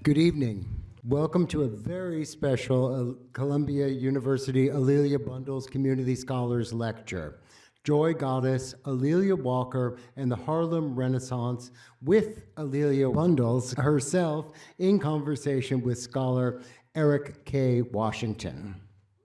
Good evening. Welcome to a very special Columbia University A'Lelia Bundles Community Scholars Lecture. Joy Goddess, A'Lelia Walker, and the Harlem Renaissance with A'Lelia Bundles herself in conversation with scholar Eric K. Washington.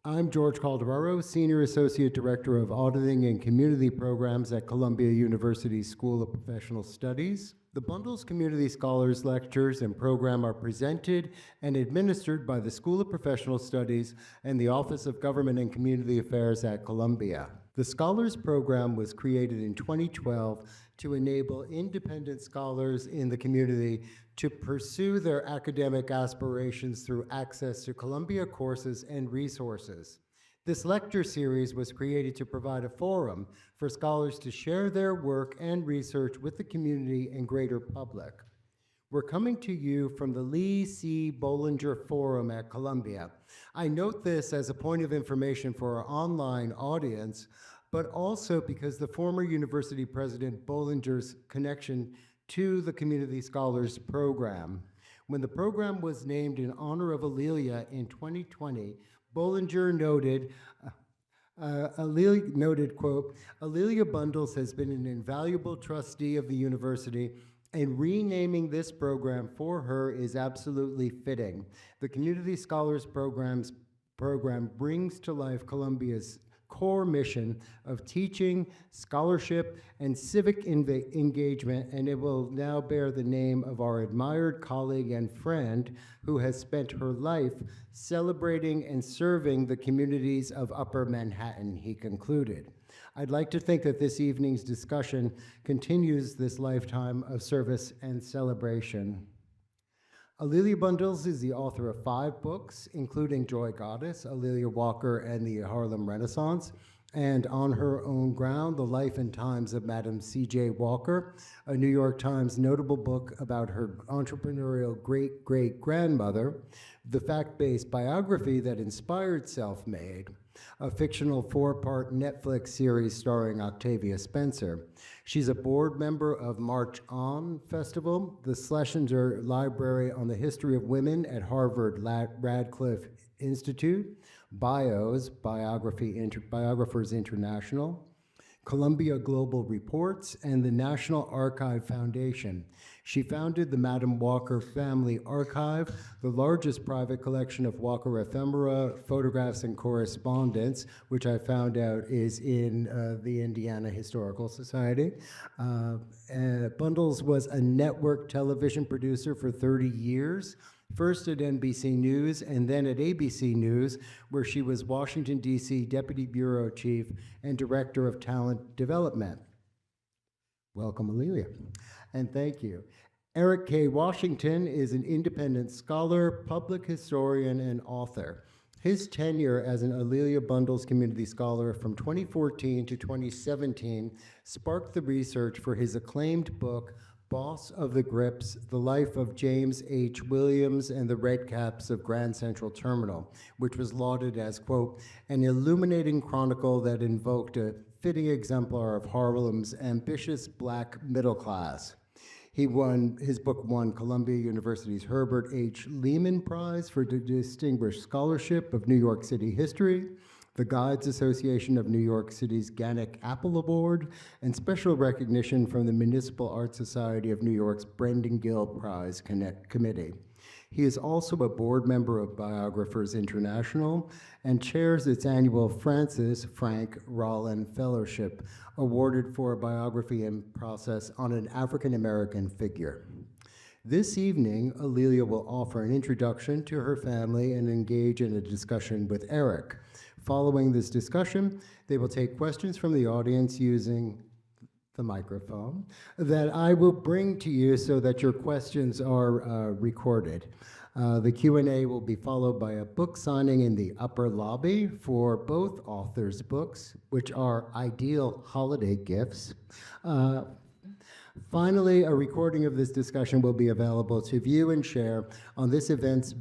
I'm George Calderaro, Senior Associate Director of Auditing and Community Programs at Columbia University School of Professional Studies. The Bundles Community Scholars Lectures and program are presented and administered by the School of Professional Studies and the Office of Government and Community Affairs at Columbia. The Scholars Program was created in 2012 to enable independent scholars in the community to pursue their academic aspirations through access to Columbia courses and resources. This lecture series was created to provide a forum for scholars to share their work and research with the community and greater public. We're coming to you from the Lee C. Bollinger Forum at Columbia. I note this as a point of information for our online audience, but also because the former university president Bollinger's connection to the Community Scholars Program. When the program was named in honor of A'Lelia in 2020, Bollinger noted, quote, A'Lelia Bundles has been an invaluable trustee of the university, and renaming this program for her is absolutely fitting. The Community Scholars Program brings to life Columbia's core mission of teaching, scholarship, and civic engagement, and it will now bear the name of our admired colleague and friend who has spent her life celebrating and serving the communities of Upper Manhattan, he concluded. I'd like to think that this evening's discussion continues this lifetime of service and celebration. A'Lelia Bundles is the author of 5 books, including Joy Goddess, A'Lelia Walker, and the Harlem Renaissance, and On Her Own Ground, The Life and Times of Madam C.J. Walker, a New York Times notable book about her entrepreneurial great-great-grandmother, the fact-based biography that inspired Self-Made, a fictional 4-part Netflix series starring Octavia Spencer. She's a board member of March On Festival, the Schlesinger Library on the History of Women at Harvard Radcliffe Institute, BIOS, Biographers International, Columbia Global Reports, and the National Archive Foundation. She founded the Madam Walker Family Archive, the largest private collection of Walker ephemera, photographs, and correspondence, which I found out is in the Indiana Historical Society. Bundles was a network television producer for 30 years, first at NBC News and then at ABC News, where she was Washington, D.C. Deputy Bureau Chief and Director of Talent Development. Welcome, A'Lelia, and thank you. Eric K. Washington is an independent scholar, public historian, and author. His tenure as an A'Lelia Bundles Community Scholar from 2014 to 2017 sparked the research for his acclaimed book, Boss of the Grips, The Life of James H. Williams and the Redcaps of Grand Central Terminal, which was lauded as, quote, an illuminating chronicle that invoked a fitting exemplar of Harlem's ambitious black middle class. His book won Columbia University's Herbert H. Lehman Prize for Distinguished Scholarship of New York City History, the Guides Association of New York City's Gannick Apple Award, and special recognition from the Municipal Art Society of New York's Brendan Gill Prize Committee. He is also a board member of Biographers International and chairs its annual Francis Frank Rollin Fellowship, awarded for a biography and process on an African-American figure. This evening, A'Lelia will offer an introduction to her family and engage in a discussion with Eric. Following this discussion, they will take questions from the audience using the microphone that I will bring to you so that your questions are recorded. The Q&A will be followed by a book signing in the upper lobby for both authors' books, which are ideal holiday gifts. Finally, a recording of this discussion will be available to view and share on this event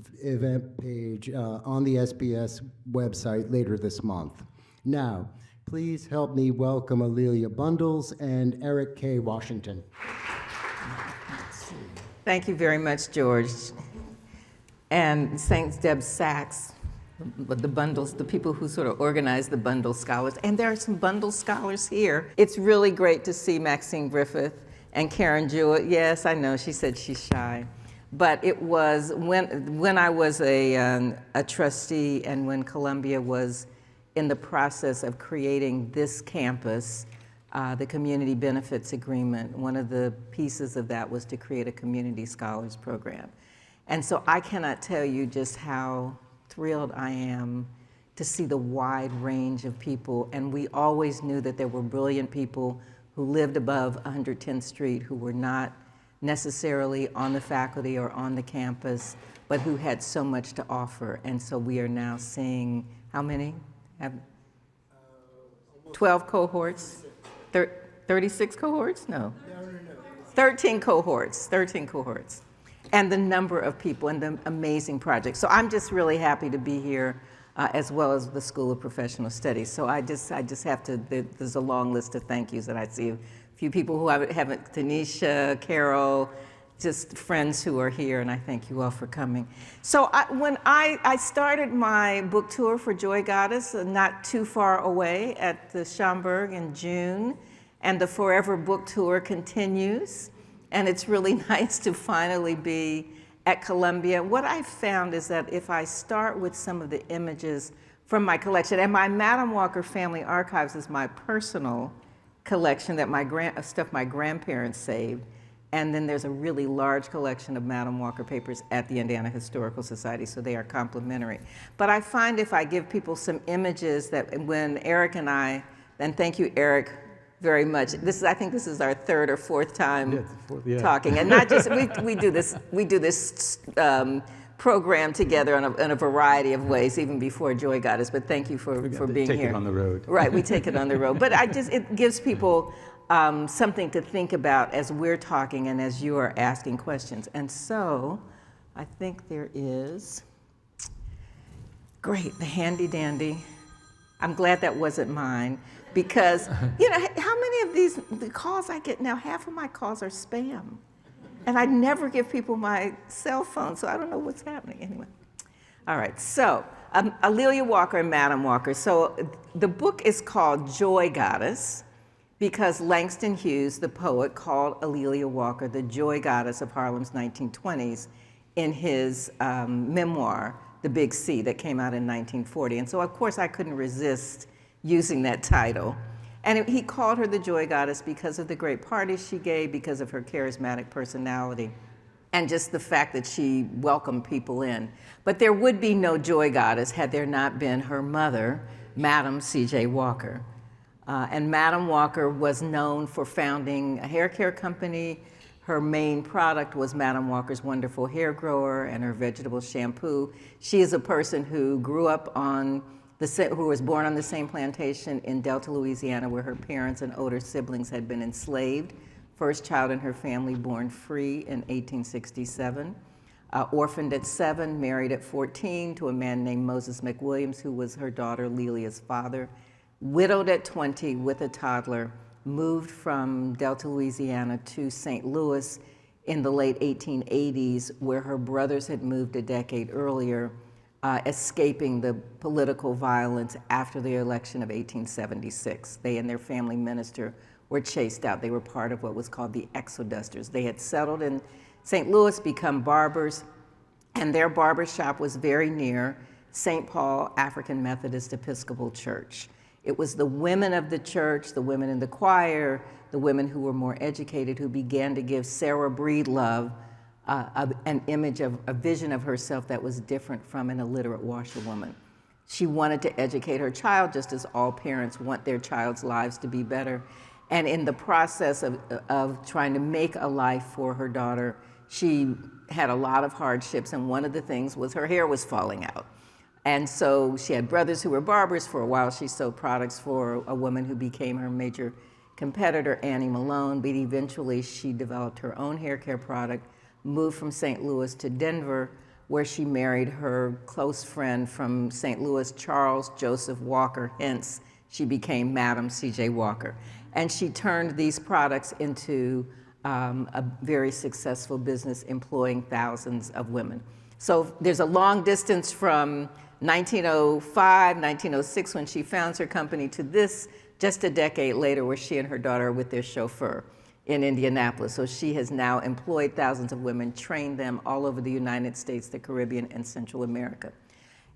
page on the SBS website later this month. Now, please help me welcome A'Lelia Bundles and Eric K. Washington. Thank you very much, George. and St. Deb Sachs, the bundles, the people who sort of organize the bundle scholars. And there are some bundle scholars here. It's really great to see Maxine Griffith and Karen Jewett. Yes, I know, she said she's shy. But it was when I was a trustee and when Columbia was in the process of creating this campus, the Community Benefits Agreement, one of the pieces of that was to create a Community Scholars Program. And so I cannot tell you just how thrilled I am to see the wide range of people. And we always knew that there were brilliant people who lived above 110th Street who were not necessarily on the faculty or on the campus, but who had so much to offer. And so we are now seeing, how many? 12 cohorts? 36 cohorts? No. 13 cohorts, 13 cohorts. And the number of people and the amazing projects. So I'm just really happy to be here, as well as the School of Professional Studies. So I just have to, there's a long list of thank yous that I see. A few people who I haven't, Tanisha, Carol, just friends who are here, and I thank you all for coming. So when I started my book tour for Joy Goddess, not too far away at the Schomburg in June, and the Forever Book Tour continues. And it's really nice to finally be at Columbia. What I found is that if I start with some of the images from my collection, and my Madam Walker Family Archives is my personal collection that stuff my grandparents saved, and then there's a really large collection of Madam Walker papers at the Indiana Historical Society, so they are complementary. But I find if I give people some images that when Eric and I, and thank you, Eric, very much. I think this is our third or fourth time talking, and not just we do this program together in a variety of ways, even before Joy Goddess. But thank you for being here. Take it on the road. Right, we take it on the road. But it gives people something to think about as we're talking and as you are asking questions. And so, I think there is great the handy dandy. I'm glad that wasn't mine. Because, you know, how many of the calls I get now, half of my calls are spam. And I never give people my cell phone, so I don't know what's happening anyway. All right, so A'Lelia Walker and Madam Walker. So the book is called Joy Goddess because Langston Hughes, the poet, called A'Lelia Walker the Joy Goddess of Harlem's 1920s in his memoir, The Big C, that came out in 1940. And so, of course, I couldn't resist using that title. And he called her the Joy Goddess because of the great parties she gave, because of her charismatic personality, and just the fact that she welcomed people in. But there would be no Joy Goddess had there not been her mother, Madam C.J. Walker. And Madam Walker was known for founding a hair care company. Her main product was Madam Walker's Wonderful Hair Grower and her vegetable shampoo. She is a person who grew up who was born on the same plantation in Delta, Louisiana, where her parents and older siblings had been enslaved. First child in her family born free in 1867. Orphaned at 7, married at 14 to a man named Moses McWilliams, who was her daughter Lelia's father. Widowed at 20 with a toddler, moved from Delta, Louisiana to St. Louis in the late 1880s, where her brothers had moved a decade earlier, escaping the political violence after the election of 1876. They and their family minister were chased out. They were part of what was called the Exodusters. They had settled in St. Louis, become barbers, and their barber shop was very near St. Paul African Methodist Episcopal Church. It was the women of the church, the women in the choir, the women who were more educated, who began to give Sarah Breedlove an image of a vision of herself that was different from an illiterate washerwoman. She wanted to educate her child just as all parents want their child's lives to be better. And in the process of trying to make a life for her daughter, she had a lot of hardships, and one of the things was her hair was falling out. And so she had brothers who were barbers. For a while, she sewed products for a woman who became her major competitor, Annie Malone, but eventually she developed her own hair care product, moved from St. Louis to Denver, where she married her close friend from St. Louis, Charles Joseph Walker. Hence, she became Madam C.J. Walker. And she turned these products into a very successful business employing thousands of women. So there's a long distance from 1905, 1906, when she founds her company, to this, just a decade later, where she and her daughter are with their chauffeur in Indianapolis. So she has now employed thousands of women, trained them all over the United States, the Caribbean, and Central America.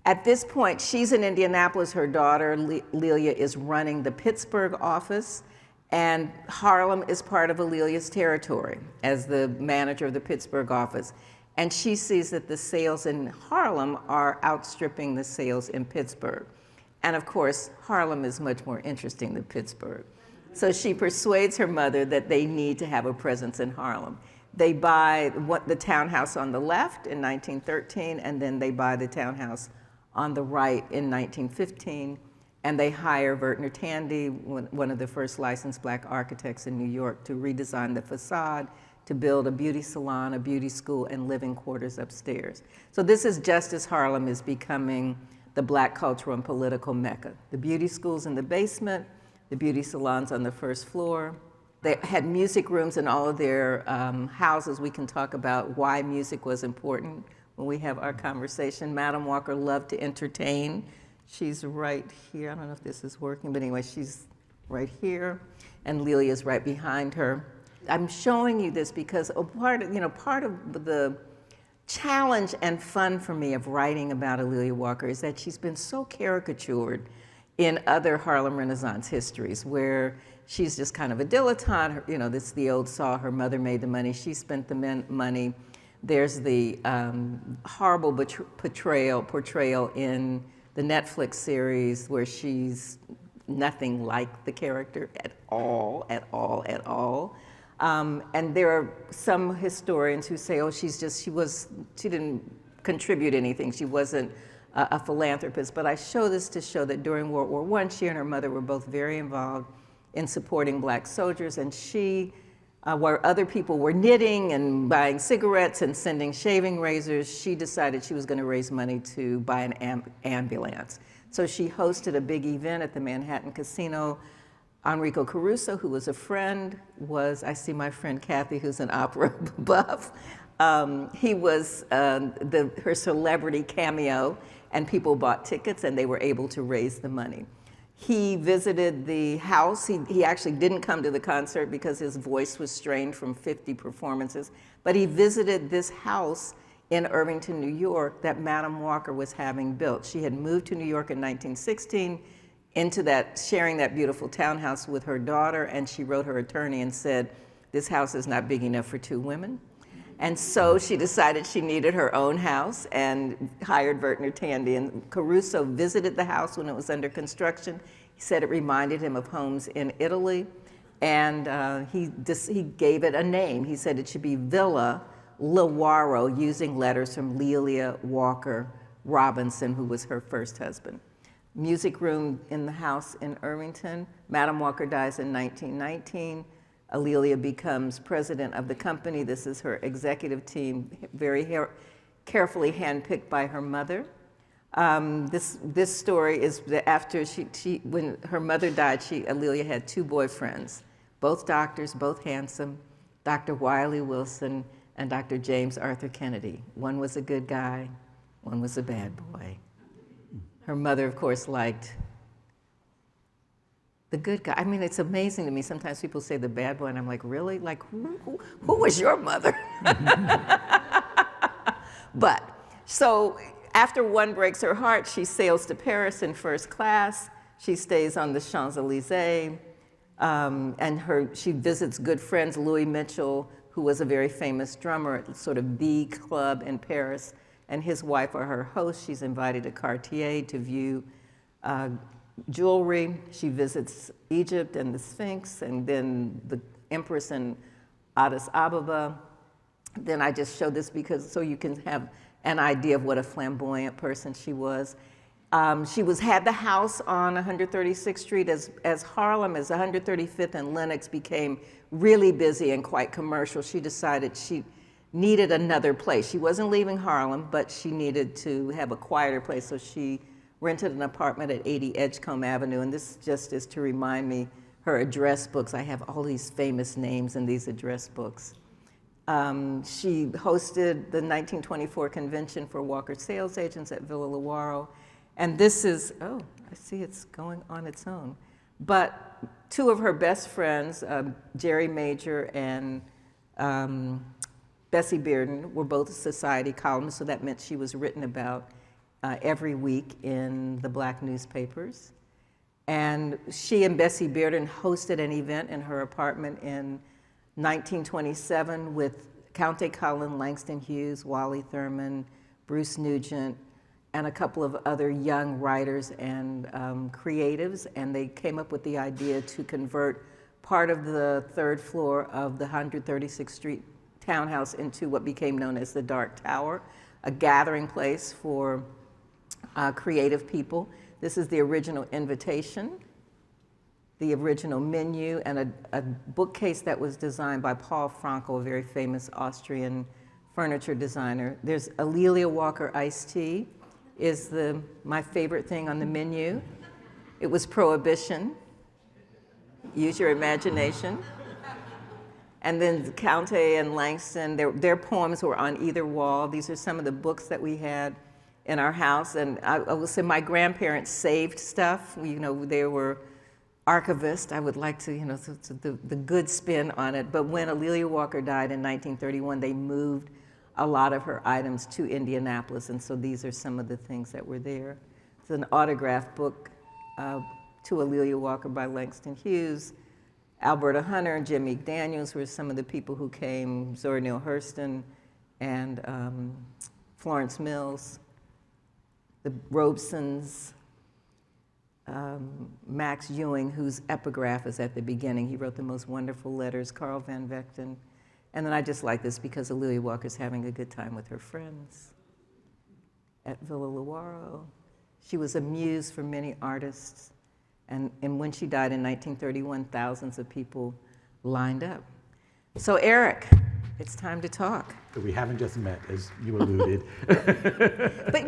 At this point, she's in Indianapolis. Her daughter, Lelia, is running the Pittsburgh office, and Harlem is part of Alelia's territory as the manager of the Pittsburgh office. And she sees that the sales in Harlem are outstripping the sales in Pittsburgh. And of course, Harlem is much more interesting than Pittsburgh. So she persuades her mother that they need to have a presence in Harlem. They buy the townhouse on the left in 1913, and then they buy the townhouse on the right in 1915, and they hire Vechten Tandy, one of the first licensed black architects in New York, to redesign the facade, to build a beauty salon, a beauty school, and living quarters upstairs. So this is just as Harlem is becoming the black cultural and political mecca. The beauty schools in the basement, the beauty salons on the first floor. They had music rooms in all of their houses. We can talk about why music was important when we have our conversation. Madam Walker loved to entertain. She's right here. I don't know if this is working, but anyway, she's right here, and Lelia's right behind her. I'm showing you this because part of the challenge and fun for me of writing about A'Lelia Walker is that she's been so caricatured in other Harlem Renaissance histories, where she's just kind of a dilettante. This is the old saw, her mother made the money, she spent the money. There's the horrible portrayal in the Netflix series where she's nothing like the character at all. And there are some historians who say, oh, she didn't contribute anything. She wasn't a philanthropist. But I show this to show that during World War I, she and her mother were both very involved in supporting black soldiers. And she, where other people were knitting and buying cigarettes and sending shaving razors, she decided she was going to raise money to buy an ambulance. So she hosted a big event at the Manhattan Casino. Enrico Caruso, who was a friend, I see my friend Kathy, who's an opera buff. He was her celebrity cameo, and people bought tickets and they were able to raise the money. He visited the house. He actually didn't come to the concert because his voice was strained from 50 performances, but he visited this house in Irvington, New York, that Madam Walker was having built. She had moved to New York in 1916, sharing that beautiful townhouse with her daughter, and she wrote her attorney and said, this house is not big enough for 2 women. And so she decided she needed her own house and hired Vechten Tandy. And Caruso visited the house when it was under construction. He said it reminded him of homes in Italy, and he gave it a name. He said it should be Villa Lewaro, using letters from Lelia Walker Robinson, who was her first husband. Music room in the house in Irvington. Madam Walker dies in 1919. A'Lelia becomes president of the company. This is her executive team, very carefully handpicked by her mother. This story is that after when her mother died, A'Lelia had 2 boyfriends, both doctors, both handsome, Dr. Wiley Wilson and Dr. James Arthur Kennedy. One was a good guy, one was a bad boy. Her mother, of course, liked the good guy. I mean, it's amazing to me. Sometimes people say the bad boy, and I'm like, really? Like, who was your mother? But, so after one breaks her heart, she sails to Paris in first class. She stays on the Champs-Élysées, and she visits good friends, Louis Mitchell, who was a very famous drummer at sort of B club in Paris, and his wife are her hosts. She's invited to Cartier to view jewelry. She visits Egypt and the Sphinx, and then the Empress in Addis Ababa. Then I just show this so you can have an idea of what a flamboyant person she was. She had the house on 136th Street as Harlem, as 135th and Lenox became really busy and quite commercial. She decided she needed another place. She wasn't leaving Harlem, but she needed to have a quieter place, so she rented an apartment at 80 Edgecombe Avenue, and this just is to remind me her address books. I have all these famous names in these address books. She hosted the 1924 convention for Walker sales agents at Villa Lewaro. And this is, oh, I see it's going on its own. But two of her best friends, Jerry Major and Bessie Bearden, were both society columnists, so that meant she was written about every week in the black newspapers. And she and Bessie Bearden hosted an event in her apartment in 1927 with Count Cullen, Langston Hughes, Wally Thurman, Bruce Nugent, and a couple of other young writers and creatives, and they came up with the idea to convert part of the third floor of the 136th Street townhouse into what became known as the Dark Tower, a gathering place for creative people. This is the original invitation, the original menu, and a bookcase that was designed by Paul Frankel, a very famous Austrian furniture designer. There's A'Lelia Walker iced tea, is my favorite thing on the menu. It was Prohibition. Use your imagination. And then Countay and Langston, their poems were on either wall. These are some of the books that we had in our house. And I will say my grandparents saved stuff. They were archivists. I would like to, the good spin on it. But when A'Lelia Walker died in 1931, they moved a lot of her items to Indianapolis, and so these are some of the things that were there. It's an autograph book to A'Lelia Walker by Langston Hughes. Alberta Hunter and Jim McDaniels were some of the people who came, Zora Neale Hurston and Florence Mills, the Robesons, Max Ewing, whose epigraph is at the beginning. He wrote the most wonderful letters, Carl Van Vechten. And then I just like this because A'Lelia Walker's having a good time with her friends at Villa Lewaro. She was a muse for many artists. And when she died in 1931, thousands of people lined up. So Eric, it's time to talk. We haven't just met, as you alluded. But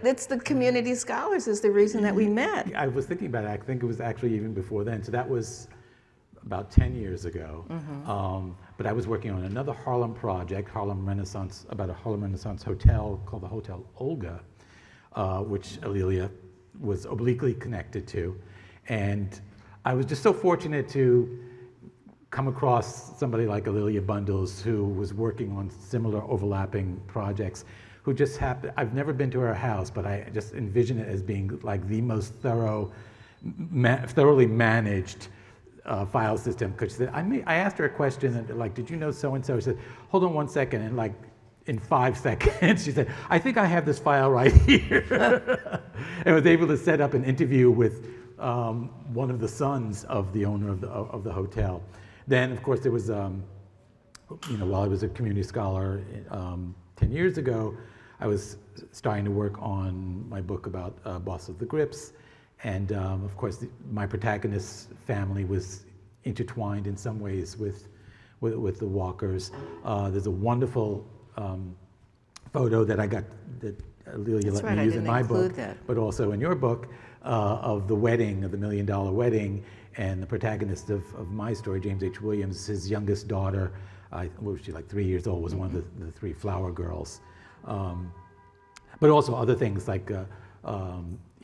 it's the community scholars is the reason that we met. I was thinking about it. I think it was actually even before then. So that was about 10 years ago. Mm-hmm. But I was working on another Harlem project, Harlem Renaissance, about a Harlem Renaissance hotel called the Hotel Olga, which A'Lelia was obliquely connected to. And I was just so fortunate to come across somebody like A'Lelia Bundles, who was working on similar overlapping projects, who just happened. I've never been to her house, but I just envision it as being like the most thoroughly managed file system. Because I asked her a question, and like, did you know so-and-so? She said, hold on one second, and like, in 5 seconds, she said, I think I have this file right here. And was able to set up an interview with one of the sons of the owner of the hotel. Then, of course, there was, while I was a community scholar 10 years ago, I was starting to work on my book about Boss of the Grips. And of course, my protagonist's family was intertwined in some ways with the Walkers. There's a wonderful photo that I got, that A'Lelia let me use in my book, but also in your book, of the wedding, of the $1 Million Wedding, and the protagonist of my story, James H. Williams, his youngest daughter, what was she, like 3 years old, was one of the three flower girls. But also other things like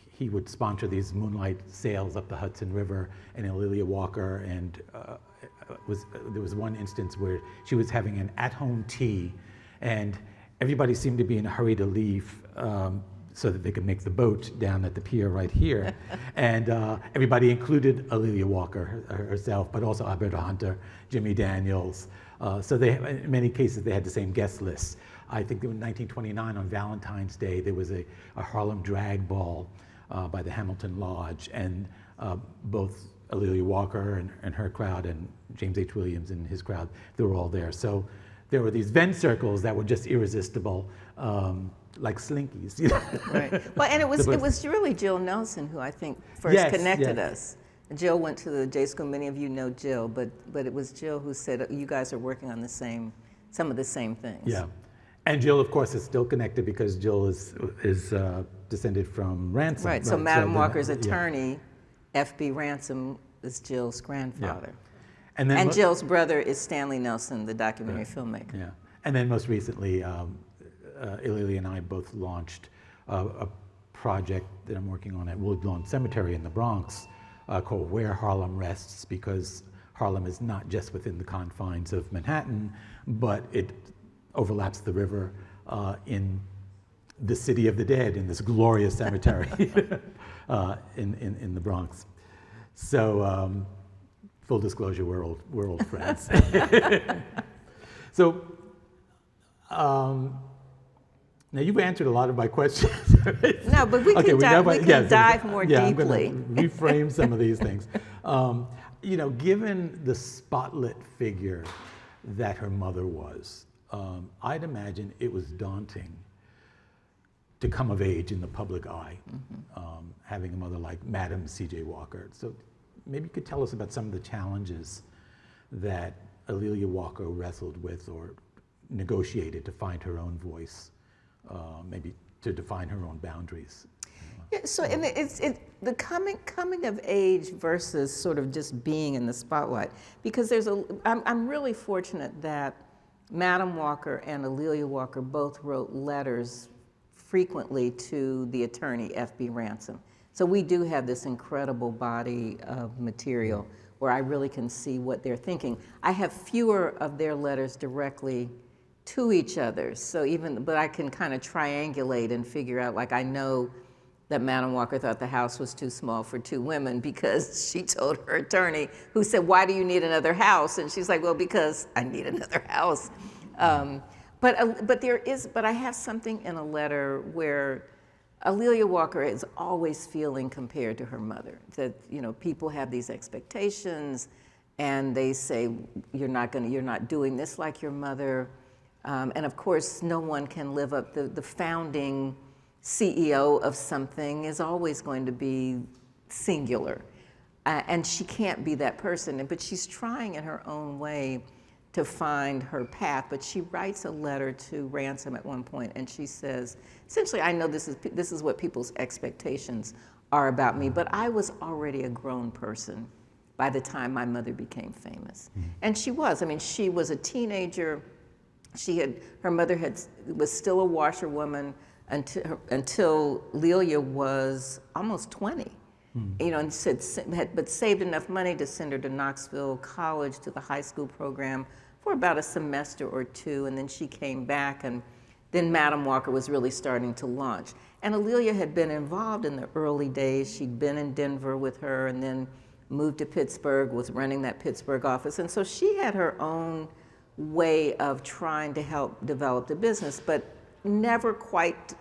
he would sponsor these moonlight sails up the Hudson River, and A'Lelia Walker, and there was one instance where she was having an at-home tea, and everybody seemed to be in a hurry to leave so that they could make the boat down at the pier right here. And everybody included A'Lelia Walker herself, but also Alberta Hunter, Jimmy Daniels. So in many cases, they had the same guest lists. I think in 1929, on Valentine's Day, there was a Harlem drag ball by the Hamilton Lodge, and both A'Lelia Walker and her crowd, and James H. Williams and his crowd, they were all there. So there were these Venn circles that were just irresistible, like slinkies. Right. Well, and it was really Jill Nelson who I think first connected us. Jill went to the J School. Many of you know Jill, but it was Jill who said, you guys are working on some of the same things. Yeah. And Jill, of course, is still connected because Jill is descended from Ransom. Right. So Madam Walker's attorney, F.B. Ransom, is Jill's grandfather. Yeah. And then And Jill's brother is Stanley Nelson, the documentary filmmaker. yeah. And then most recently, Ililia and I both launched a project that I'm working on at Woodlawn Cemetery in the Bronx called Where Harlem Rests, because Harlem is not just within the confines of Manhattan, but it overlaps the river in the city of the dead, in this glorious cemetery in the Bronx. So, full disclosure, we're old friends. So, now you've answered a lot of my questions. No, but we can dive more deeply. I'm going to reframe some of these things. You know, given the spotlit figure that her mother was, I'd imagine it was daunting to come of age in the public eye, having a mother like Madam C.J. Walker. So maybe you could tell us about some of the challenges that A'Lelia Walker wrestled with or negotiated to find her own voice, maybe to define her own boundaries. Yeah, so and it's the coming of age versus sort of just being in the spotlight, because I'm really fortunate that Madam Walker and A'Lelia Walker both wrote letters frequently to the attorney F.B. Ransom. So we do have this incredible body of material where I really can see what they're thinking. I have fewer of their letters directly to each other, but I can kind of triangulate and figure out, like, I know that Madam Walker thought the house was too small for 2 women because she told her attorney, who said, "Why do you need another house?" And she's like, "Well, because I need another house." But I have something in a letter where A'Lelia Walker is always feeling compared to her mother. That, you know, people have these expectations, and they say, you're not doing this like your mother. And of course, no one can live up. The founding CEO of something is always going to be singular, and she can't be that person. But she's trying in her own way to find her path. But she writes a letter to Ransom at one point, and she says, essentially, I know this is what people's expectations are about me, but I was already a grown person by the time my mother became famous. And she was. I mean, she was a teenager. Her mother was still a washerwoman until Lelia was almost 20. You know, and but saved enough money to send her to Knoxville College, to the high school program, for about a semester or 2, and then she came back, and then Madam Walker was really starting to launch. And A'Lelia had been involved in the early days. She'd been in Denver with her, and then moved to Pittsburgh, was running that Pittsburgh office, and so she had her own way of trying to help develop the business, but never quite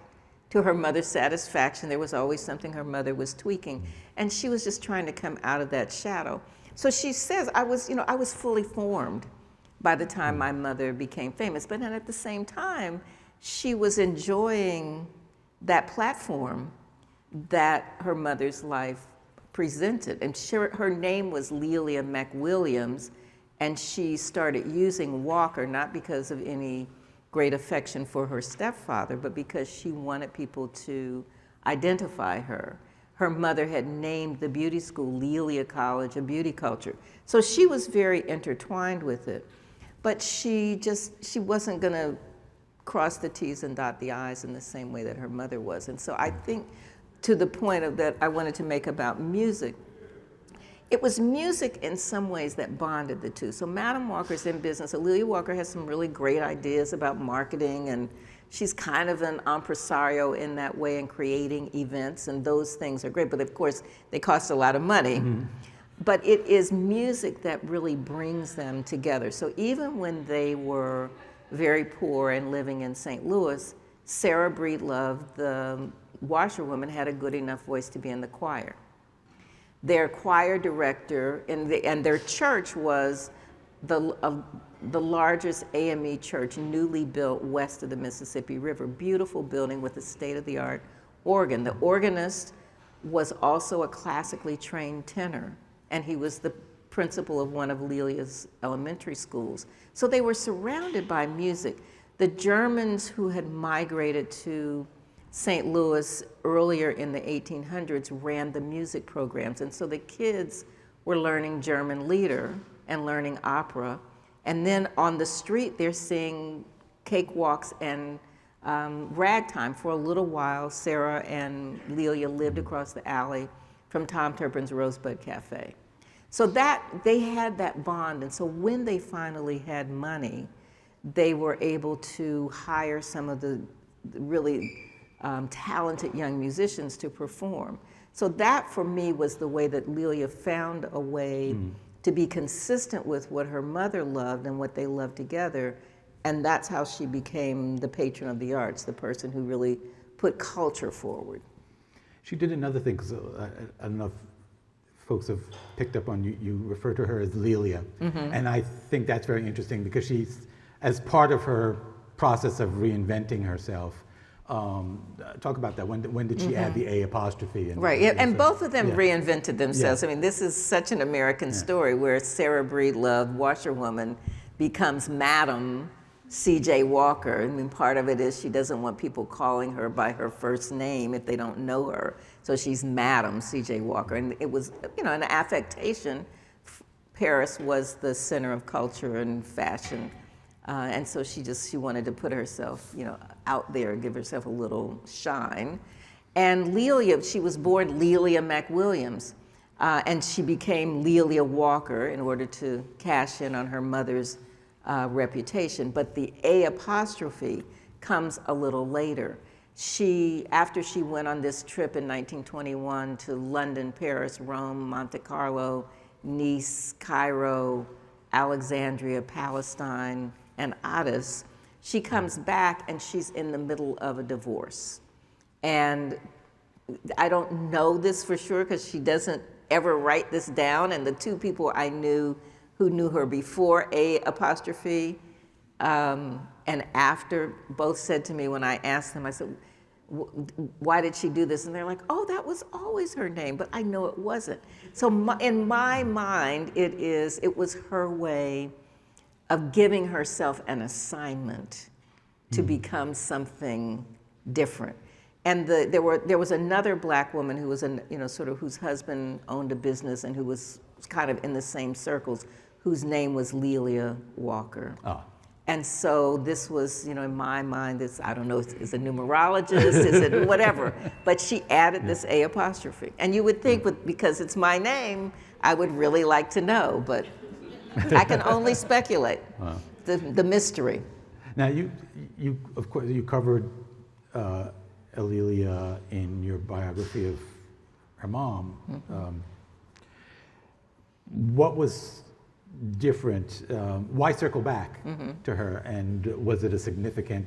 to her mother's satisfaction. There was always something her mother was tweaking, and she was just trying to come out of that shadow. So she says, I was fully formed by the time my mother became famous, but then at the same time, she was enjoying that platform that her mother's life presented. And her name was Lelia McWilliams, and she started using Walker, not because of any great affection for her stepfather, but because she wanted people to identify her. Her mother had named the beauty school Lelia College, a beauty culture. So she was very intertwined with it, but she wasn't gonna cross the T's and dot the I's in the same way that her mother was. And so I think, to the point of that I wanted to make about music, it was music in some ways that bonded the two. So Madam Walker's in business. A'Lelia Walker has some really great ideas about marketing, and she's kind of an impresario in that way, and creating events, and those things are great, but of course they cost a lot of money. But it is music that really brings them together. So even when they were very poor and living in St. Louis, Sarah Breedlove, the washerwoman, had a good enough voice to be in the choir. Their choir director and their church was the largest AME church, newly built west of the Mississippi River. Beautiful building with a state-of-the-art organ. The organist was also a classically trained tenor, and he was the principal of one of Lelia's elementary schools. So they were surrounded by music. The Germans who had migrated to St. Louis earlier in the 1800s ran the music programs, and so the kids were learning German lieder and learning opera. And then on the street, they're seeing cakewalks and ragtime. For a little while, Sarah and Lelia lived across the alley from Tom Turpin's Rosebud Cafe. So that, they had that bond, and so when they finally had money, they were able to hire some of the really talented young musicians to perform. So that, for me, was the way that Lelia found a way to be consistent with what her mother loved and what they loved together, and that's how she became the patron of the arts, the person who really put culture forward. She did another thing, because I don't know if folks have picked up on, you refer to her as Lelia, and I think that's very interesting because she's, as part of her process of reinventing herself, talk about that. When did she add the A apostrophe? And, Right, and both of them yeah. reinvented themselves. Yeah. I mean, this is such an American story where Sarah Breedlove, washerwoman, becomes Madam C.J. Walker. I mean, part of it is she doesn't want people calling her by her first name if they don't know her. So she's Madam C.J. Walker. And it was, you know, an affectation. Paris was the center of culture and fashion. And so she wanted to put herself, you know, out there, give herself a little shine. And Lelia, she was born Lelia McWilliams, and she became Lelia Walker in order to cash in on her mother's reputation. But the A apostrophe comes a little later. After she went on this trip in 1921 to London, Paris, Rome, Monte Carlo, Nice, Cairo, Alexandria, Palestine, and Addis, she comes back and she's in the middle of a divorce. And I don't know this for sure because she doesn't ever write this down, and the two people I knew who knew her before A apostrophe and after both said to me when I asked them, I said, why did she do this? And they're like, oh, that was always her name, but I know it wasn't. So in my mind, it was her way of giving herself an assignment to become something different. And there was another black woman who was, sort of whose husband owned a business and who was kind of in the same circles, whose name was Lelia Walker. Oh. And so this was, in my mind, I don't know, is a numerologist, is it whatever, but she added this A apostrophe. And you would think, because it's my name, I would really like to know, but I can only speculate. Wow. The mystery. Now, you of course, you covered Lelia in your biography of her mom. What was different? Why circle back to her? And was it a significant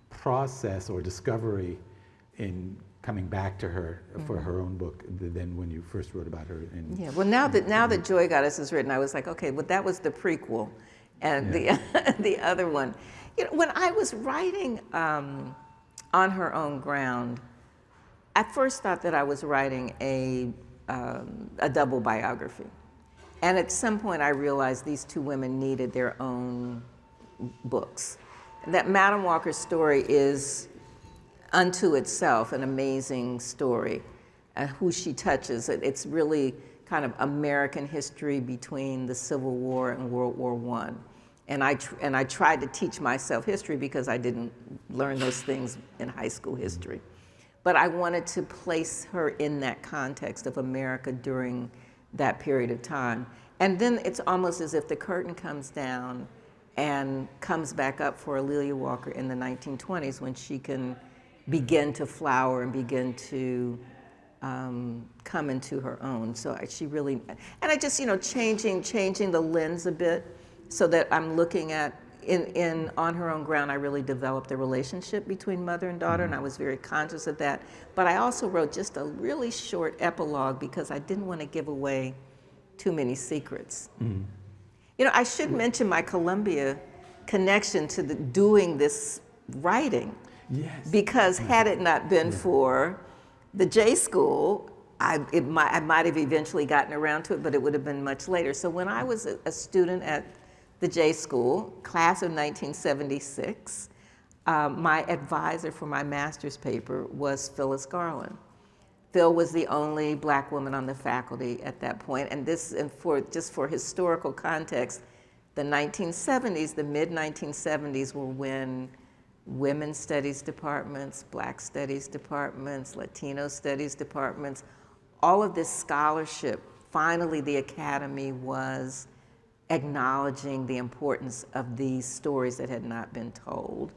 process or discovery in coming back to her for her own book than when you first wrote about her? Yeah. Well, now that Joy Goddess is written, I was like, okay, well, that was the prequel, and the other one. When I was writing On Her Own Ground, I first thought that I was writing a double biography. And at some point I realized these two women needed their own books. That Madam Walker's story is unto itself an amazing story. Who she touches, it's really kind of American history between the Civil War and World War I. And I tried to teach myself history because I didn't learn those things in high school history. But I wanted to place her in that context of America during that period of time. And then it's almost as if the curtain comes down and comes back up for Lelia Walker in the 1920s when she can begin to flower and begin to come into her own. So she really, and I just, changing the lens a bit so that I'm looking at, in On Her Own Ground, I really developed the relationship between mother and daughter, and I was very conscious of that. But I also wrote just a really short epilogue because I didn't want to give away too many secrets. I should mention my Columbia connection to doing this writing. Yes. Because had it not been for the J School, I might have eventually gotten around to it, but it would have been much later. So when I was a student at the J School, class of 1976, my advisor for my master's paper was Phyllis Garland. Phil was the only black woman on the faculty at that point, and for historical context, the 1970s, the mid-1970s were when women's studies departments, black studies departments, Latino studies departments, all of this scholarship, finally the academy was acknowledging the importance of these stories that had not been told.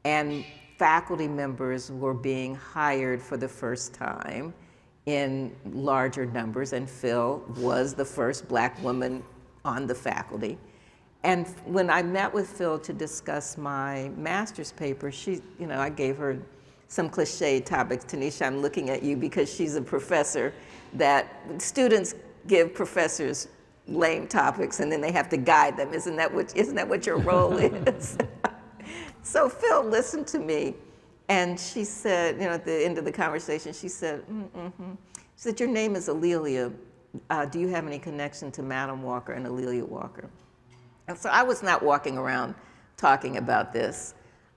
And faculty members were being hired for the first time in larger numbers, and Phil was the first black woman on the faculty. And when I met with Phil to discuss my master's paper, I gave her some cliche topics. Tanisha, I'm looking at you because she's a professor that students give professors lame topics and then they have to guide them. Isn't that what your role is? So Phil listened to me, and she said, at the end of the conversation, she said, She said, your name is A'Lelia. Do you have any connection to Madam Walker and A'Lelia Walker? And so I was not walking around talking about this.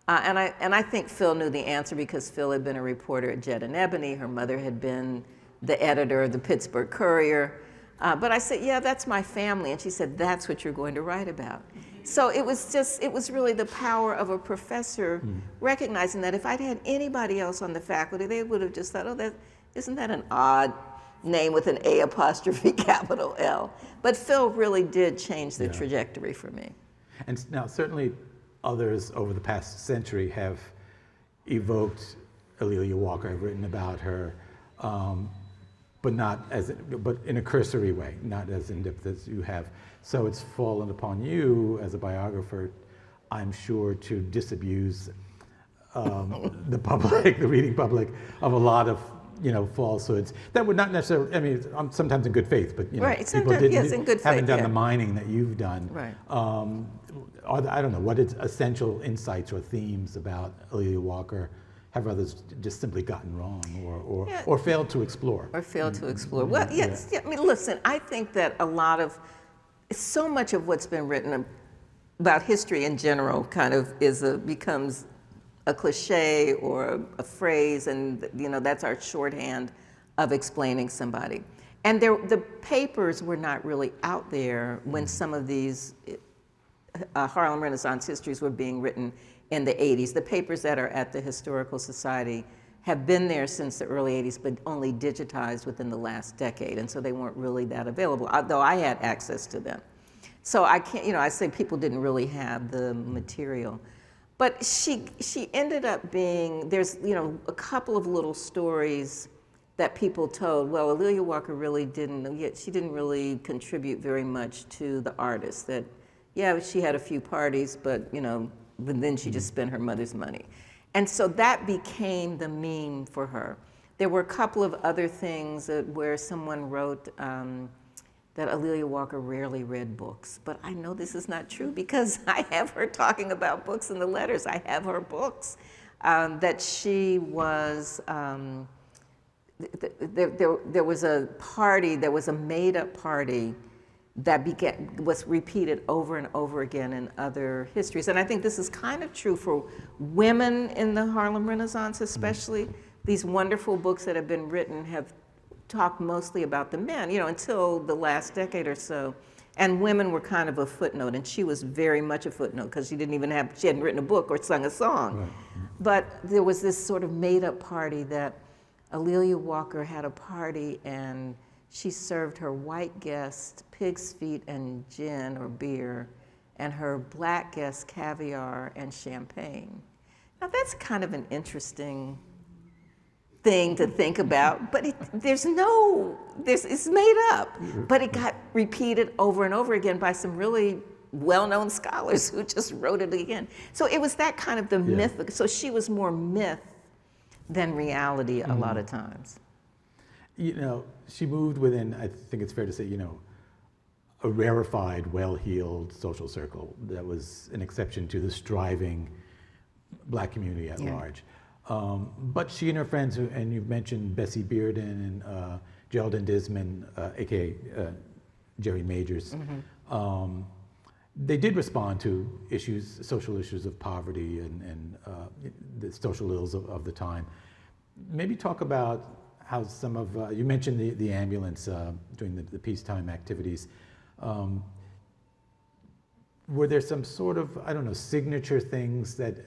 And I think Phil knew the answer because Phil had been a reporter at Jet and Ebony. Her mother had been the editor of the Pittsburgh Courier. But I said, yeah, that's my family. And she said, that's what you're going to write about. So it was really the power of a professor recognizing that if I'd had anybody else on the faculty, they would have just thought, isn't that an odd name with an A apostrophe capital L? But Phil really did change the trajectory for me. And now certainly others over the past century have evoked A'Lelia Walker, have written about her, but in a cursory way, not as in-depth as you have. So it's fallen upon you as a biographer, I'm sure, to disabuse the public, the reading public, of a lot of falsehoods that would not necessarily. I mean, sometimes in good faith, but people haven't done the mining that you've done. Right. I don't know what essential insights or themes about A'Lelia Walker have others just simply gotten wrong or failed to explore. Or failed to explore. Well, yes. Yeah, I mean, listen. I think that so much of what's been written about history in general kind of becomes a cliche or a phrase, and that's our shorthand of explaining somebody. And the papers were not really out there when some of these Harlem Renaissance histories were being written in the 80s. The papers that are at the Historical Society have been there since the early 80s, but only digitized within the last decade, and so they weren't really that available, although I had access to them. So I can't, I say people didn't really have the material. But she ended up being, there's, a couple of little stories that people told. Well, A'Lelia Walker she didn't really contribute very much to the artist. That, she had a few parties, but then she just spent her mother's money. And so that became the meme for her. There were a couple of other things where someone wrote that A'Lelia Walker rarely read books. But I know this is not true because I have her talking about books in the letters. I have her books. That she was, there was a party, there was a made-up party that was repeated over and over again in other histories. And I think this is kind of true for women in the Harlem Renaissance especially. These wonderful books that have been written have talked mostly about the men, until the last decade or so. And women were kind of a footnote, and she was very much a footnote because she hadn't written a book or sung a song. Right. But there was this sort of made-up party that A'Lelia Walker had a party, and she served her white guests pig's feet and gin or beer, and her black guests caviar and champagne. Now that's kind of an interesting thing to think about, but it's made up. But it got repeated over and over again by some really well-known scholars who just wrote it again. So it was that kind of the myth. So she was more myth than reality a lot of times. She moved within, I think it's fair to say, a rarefied, well-heeled social circle that was an exception to the striving black community at large. But she and her friends, and you've mentioned Bessie Bearden and Geraldine Disman, aka Jerry Majors, they did respond to social issues of poverty and the social ills of the time. Maybe talk about how some of, you mentioned the ambulance during the peacetime activities. Were there some sort of, I don't know, signature things that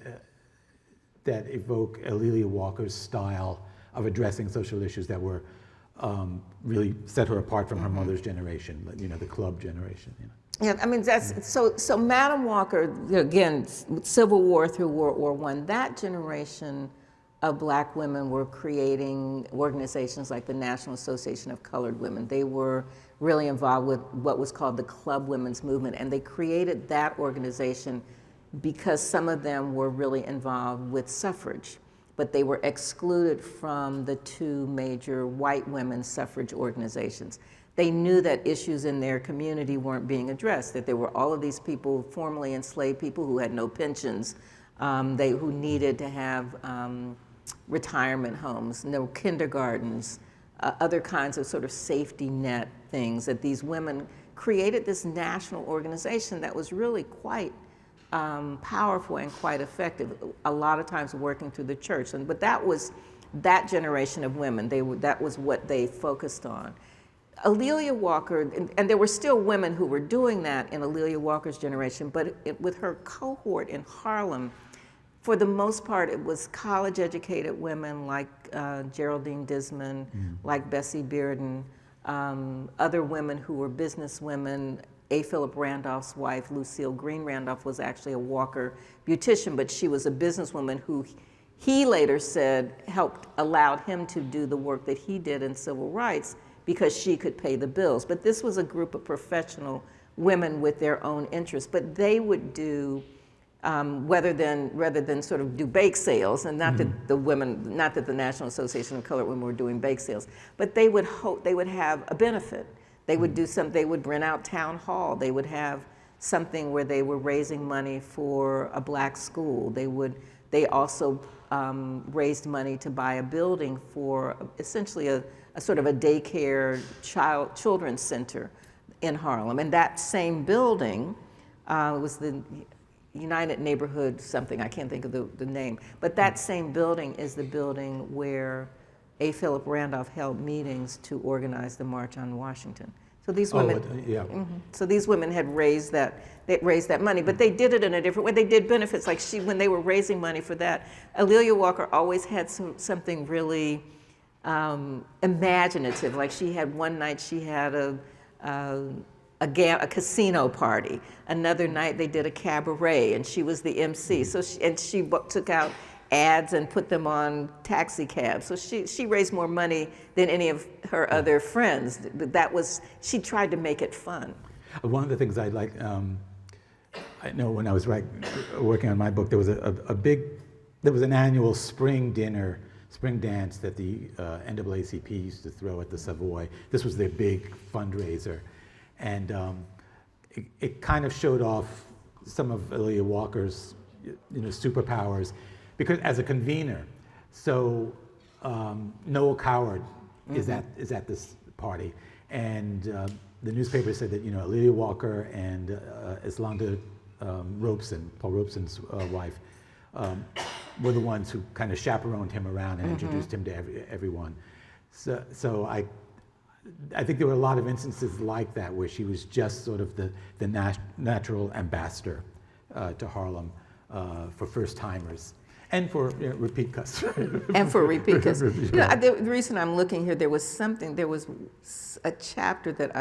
evoke A'Lelia Walker's style of addressing social issues that were really set her apart from her mother's generation, the club generation? Yeah, I mean, that's, so Madam Walker, again, Civil War through World War I, that generation of black women were creating organizations like the National Association of Colored Women. They were really involved with what was called the Club Women's Movement, and they created that organization because some of them were really involved with suffrage, but they were excluded from the two major white women's suffrage organizations. They knew that issues in their community weren't being addressed, that there were all of these people, formerly enslaved people who had no pensions, who needed to have retirement homes, no kindergartens, other kinds of sort of safety net things, that these women created this national organization that was really quite powerful and quite effective, a lot of times working through the church. But that was that generation of women. That was what they focused on. A'Lelia Walker, and there were still women who were doing that in A'Lelia Walker's generation, but with her cohort in Harlem, for the most part, it was college-educated women like Geraldine Dismond, like Bessie Bearden, other women who were business women. A. Philip Randolph's wife, Lucille Green Randolph, was actually a Walker beautician, but she was a businesswoman who he later said allowed him to do the work that he did in civil rights because she could pay the bills. But this was a group of professional women with their own interests, but they would do, rather than sort of do bake sales, and not that the National Association of Colored Women were doing bake sales, but they would have a benefit. They would do they would rent out town hall. They would have something where they were raising money for a black school. They also raised money to buy a building for essentially a sort of a daycare children's center in Harlem. And that same building was the United Neighborhood something, I can't think of the name, but that same building is the building where A. Philip Randolph held meetings to organize the March on Washington. So these women, so these women had raised that money, but they did it in a different way. They did benefits, like when they were raising money for that, A'Lelia Walker always had something really imaginative. Like one night she had a casino party. Another night they did a cabaret, and she was the MC. So she took out ads and put them on taxi cabs. So she raised more money than any of her other friends. She tried to make it fun. One of the things I like, I know when I was working on my book, there was there was an annual spring dance that the NAACP used to throw at the Savoy. This was their big fundraiser. And it kind of showed off some of A'Lelia Walker's superpowers, because as a convener. So Noel Coward is at this party, and the newspaper said that A'Lelia Walker and Islanda Robeson, Paul Robeson's wife, were the ones who kind of chaperoned him around and introduced him to everyone. So I think there were a lot of instances like that where she was just sort of the natural ambassador to Harlem for first timers. And for repeat customers. And for repeat customers. The reason I'm looking here, there was a chapter that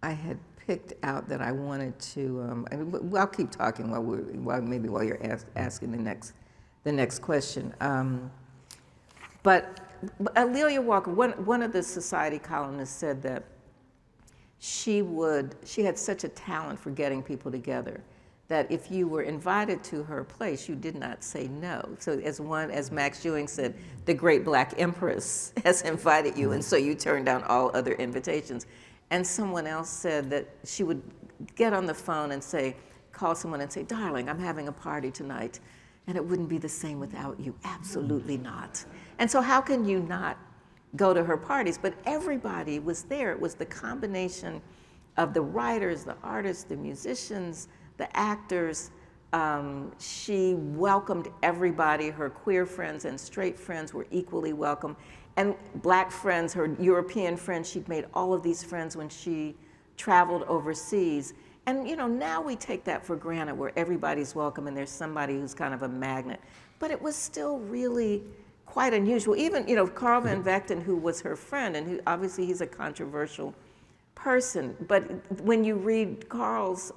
I had picked out that I wanted to. I'll keep talking while you're asking the next question. But A'Lelia Walker, one of the Society columnists said that she had such a talent for getting people together, that if you were invited to her place, you did not say no. So as Max Ewing said, the great black empress has invited you, and so you turned down all other invitations. And someone else said that she would get on the phone and call someone and say, darling, I'm having a party tonight, and it wouldn't be the same without you. Absolutely not. And so how can you not go to her parties? But everybody was there. It was the combination of the writers, the artists, the musicians, the actors, She welcomed everybody. Her queer friends and straight friends were equally welcome. And black friends, her European friends, she'd made all of these friends when she traveled overseas. And you know, now we take that for granted where everybody's welcome and there's somebody who's kind of a magnet. But it was still really quite unusual. Even, you know, Carl Van Vechten, who was her friend, and who obviously he's a controversial person, but when you read Carl's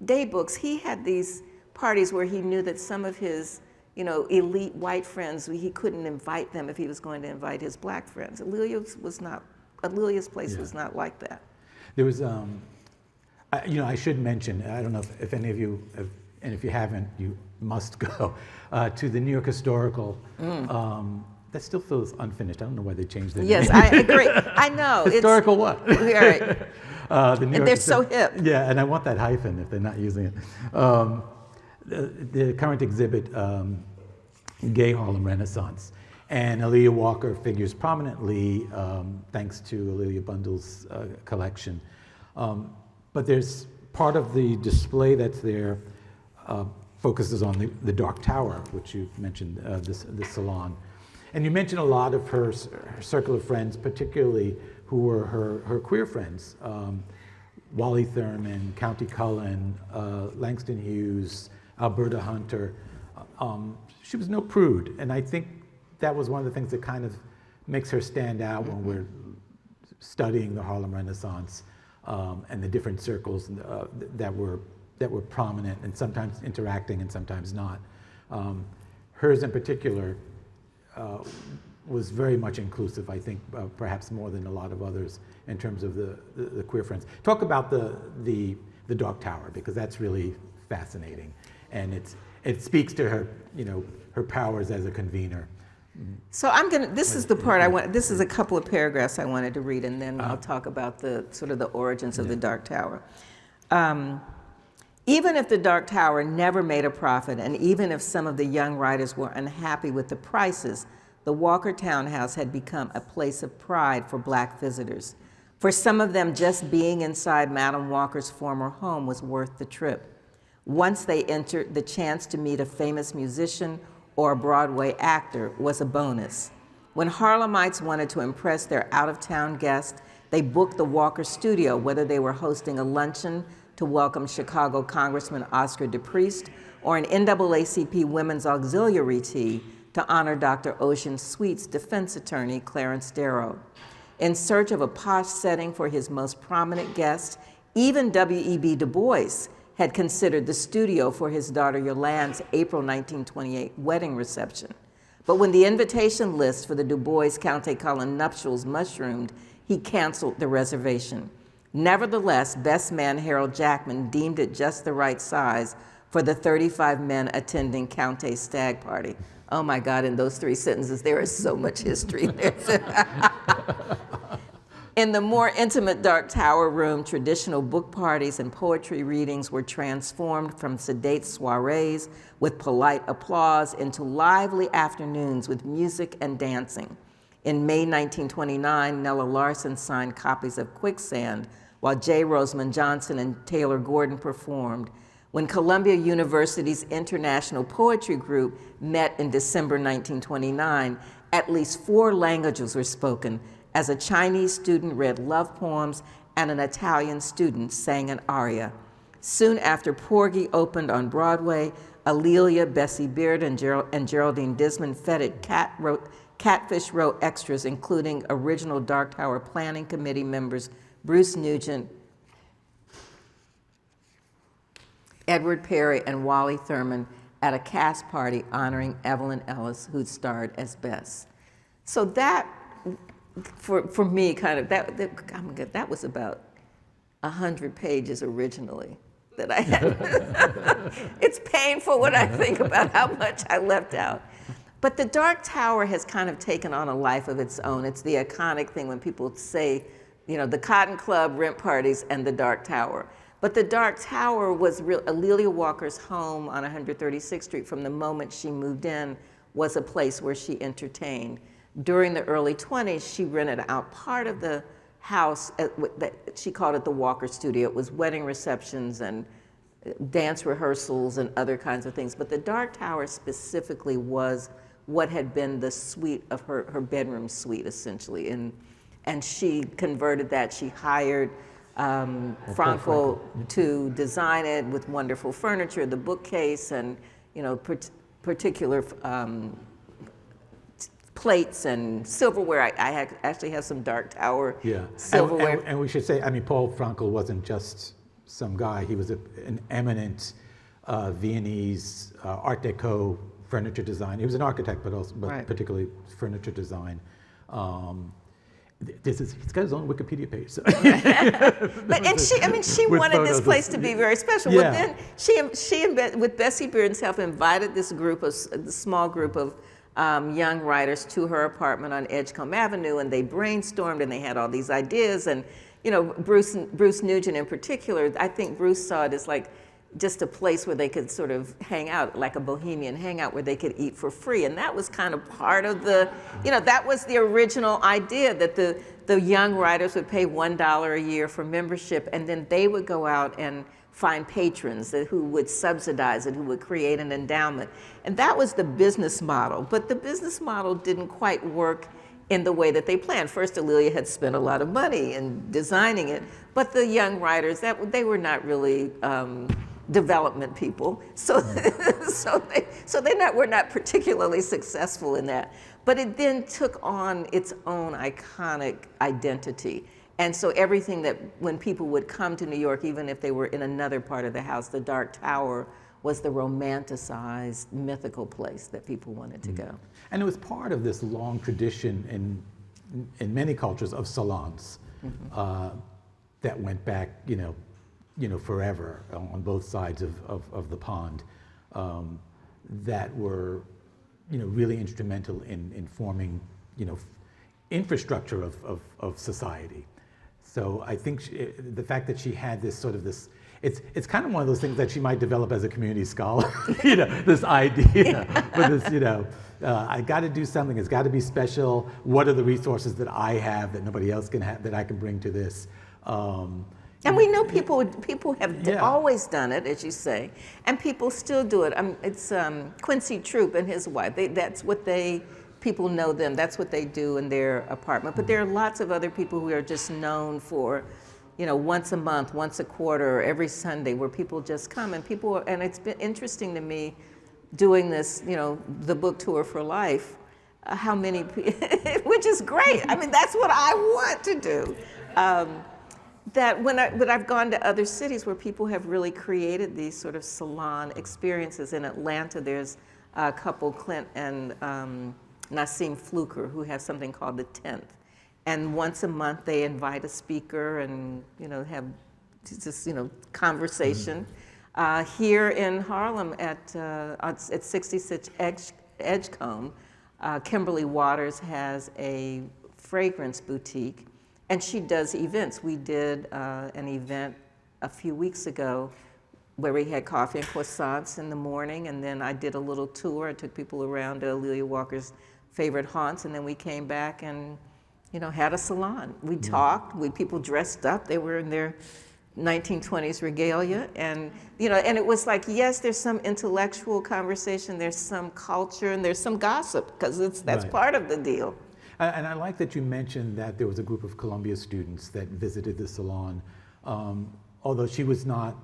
day books, he had these parties where he knew that some of his, you know, elite white friends, he couldn't invite them if he was going to invite his black friends. Alelia's place was not like that. There was, you know, I should mention, I don't know if any of you have, and if you haven't, you must go to the New York Historical. That still feels unfinished. I don't know why they changed it. Yes, I agree. I know. Historical what? Right. The New York They're so hip. Yeah, and I want that hyphen if they're not using it. The current exhibit, Gay Harlem Renaissance. And Aaliyah Walker figures prominently thanks to Aaliyah Bundle's collection. But there's part of the display that's there focuses on the Dark Tower, which you mentioned, this salon. And you mentioned a lot of her circle of friends, particularly who were her queer friends. Wally Thurman, County Cullen, Langston Hughes, Alberta Hunter. She was no prude, and I think that was one of the things that kind of makes her stand out when we're studying the Harlem Renaissance and the different circles that were prominent and sometimes interacting and sometimes not. Hers in particular was very much inclusive, I think, perhaps more than a lot of others in terms of the queer friends. Talk about the Dark Tower, because that's really fascinating, and it speaks to her, you know, her powers as a convener. So this is the part this is a couple of paragraphs I wanted to read, and then I'll talk about the sort of the origins of the Dark Tower. Even if the Dark Tower never made a profit, and even if some of the young writers were unhappy with the prices, the Walker Townhouse had become a place of pride for black visitors. For some of them, just being inside Madam Walker's former home was worth the trip. Once they entered, the chance to meet a famous musician or a Broadway actor was a bonus. When Harlemites wanted to impress their out-of-town guests, they booked the Walker studio, whether they were hosting a luncheon to welcome Chicago Congressman Oscar DePriest or an NAACP Women's Auxiliary tea to honor Dr. Ocean Sweet's defense attorney, Clarence Darrow. In search of a posh setting for his most prominent guest, even W.E.B. DuBois had considered the studio for his daughter Yolande's April 1928 wedding reception. But when the invitation list for the DuBois County Cullen nuptials mushroomed, he canceled the reservation. Nevertheless, best man Harold Jackman deemed it just the right size for the 35 men attending Count's stag party. Oh my God, in those 3 sentences, there is so much history there. In the more intimate Dark Tower room, traditional book parties and poetry readings were transformed from sedate soirees with polite applause into lively afternoons with music and dancing. In May 1929, Nella Larson signed copies of Quicksand, while J. Rosamond Johnson and Taylor Gordon performed. When Columbia University's International Poetry Group met in December 1929, at least 4 languages were spoken, as a Chinese student read love poems and an Italian student sang an aria. Soon after Porgy opened on Broadway, Alelia, Bessie Beard, and Geraldine Dismond feted Catfish Row extras, including original Dark Tower Planning Committee members Bruce Nugent, Edward Perry, and Wally Thurman at a cast party honoring Evelyn Ellis, who'd starred as Bess. So that, for me, kind of, that was about 100 pages originally that I had. It's painful when I think about how much I left out. But the Dark Tower has kind of taken on a life of its own. It's the iconic thing when people say, you know, the Cotton Club, rent parties, and the Dark Tower. But the Dark Tower was Alelia Walker's home on 136th Street. From the moment she moved in, was a place where she entertained. During the early 20s, she rented out part of the house, she called it the Walker Studio. It was wedding receptions and dance rehearsals and other kinds of things. But the Dark Tower specifically was what had been the suite of her bedroom suite, essentially. And she converted that. She hired Frankel to design it with wonderful furniture, the bookcase, and particular plates and silverware. I actually have some Dark Tower silverware. And we should say, I mean, Paul Frankel wasn't just some guy. He was an eminent Viennese Art Deco furniture design. He was an architect, but particularly furniture design. He's got his own Wikipedia page. So. She wanted this place to be very special. Yeah. Well, then she with Bessie Beard's help, invited this small group of young writers to her apartment on Edgecombe Avenue, and they brainstormed and they had all these ideas. And Bruce Nugent in particular, I think Bruce saw it as like just a place where they could sort of hang out, like a bohemian hangout where they could eat for free. And that was kind of part of that was the original idea, that the young writers would pay $1 a year for membership, and then they would go out and find patrons who would subsidize it, who would create an endowment. And that was the business model. But the business model didn't quite work in the way that they planned. First, Alelia had spent a lot of money in designing it, but the young writers, they were not really development people, so they were not particularly successful in that. But it then took on its own iconic identity. And so everything that, when people would come to New York, even if they were in another part of the house, the Dark Tower was the romanticized, mythical place that people wanted to go. And it was part of this long tradition in many cultures of salons that went back, forever on both sides of the pond, that were, really instrumental in forming, infrastructure of society. So I think the fact that she had this it's kind of one of those things that she might develop as a community scholar, this idea, but this, I got to do something, it's got to be special. What are the resources that I have that nobody else can have, that I can bring to this? And we know people have always done it, as you say, and people still do it. It's Quincy Troop and his wife. People know them. That's what they do in their apartment. But there are lots of other people who are just known for, once a month, once a quarter, every Sunday, where people just come and it's been interesting to me doing this, the book tour for life, how many, which is great. I mean, that's what I want to do. But I've gone to other cities where people have really created these sort of salon experiences. In Atlanta, there's a couple, Clint and Nassim Fluker, who have something called the 10th. And once a month, they invite a speaker and, have just, conversation. Here in Harlem at 66 Edgecombe, Kimberly Waters has a fragrance boutique, and she does events. We did an event a few weeks ago where we had coffee and croissants in the morning, and then I did a little tour. I took people around to Alelia Walker's favorite haunts, and then we came back and, had a salon. We talked, people dressed up. They were in their 1920s regalia, and and it was like, yes, there's some intellectual conversation, there's some culture, and there's some gossip, because that's part of the deal. And I like that you mentioned that there was a group of Columbia students that visited the salon, although she was not,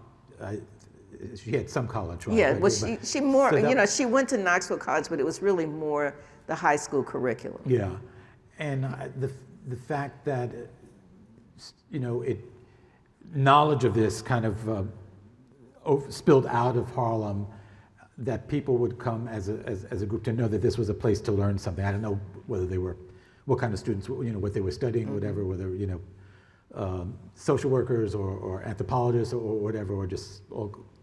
she had some college, right? Yeah, well, she more, so she went to Knoxville College, but it was really more the high school curriculum. Yeah, and the fact that, knowledge of this kind of spilled out of Harlem, that people would come as a group to know that this was a place to learn something. I don't know whether they were, what kind of students, what they were studying, whatever, whether, social workers or anthropologists or whatever, or just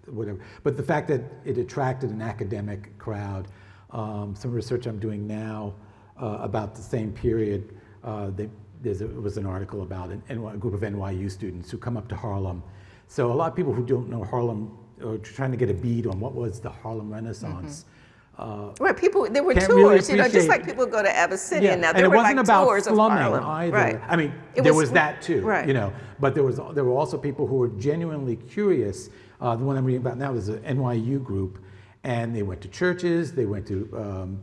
whatever. But the fact that it attracted an academic crowd, some research I'm doing now about the same period, there was an article about a group of NYU students who come up to Harlem. So a lot of people who don't know Harlem are trying to get a bead on what was the Harlem Renaissance. Right, there were can't tours, really just like people go to Abyssinia now. There and it were wasn't like about tours slumming of Harlem. either. Right. I mean, there was that too, but there were also people who were genuinely curious The one I'm reading about now is an NYU group, and they went to churches, they went to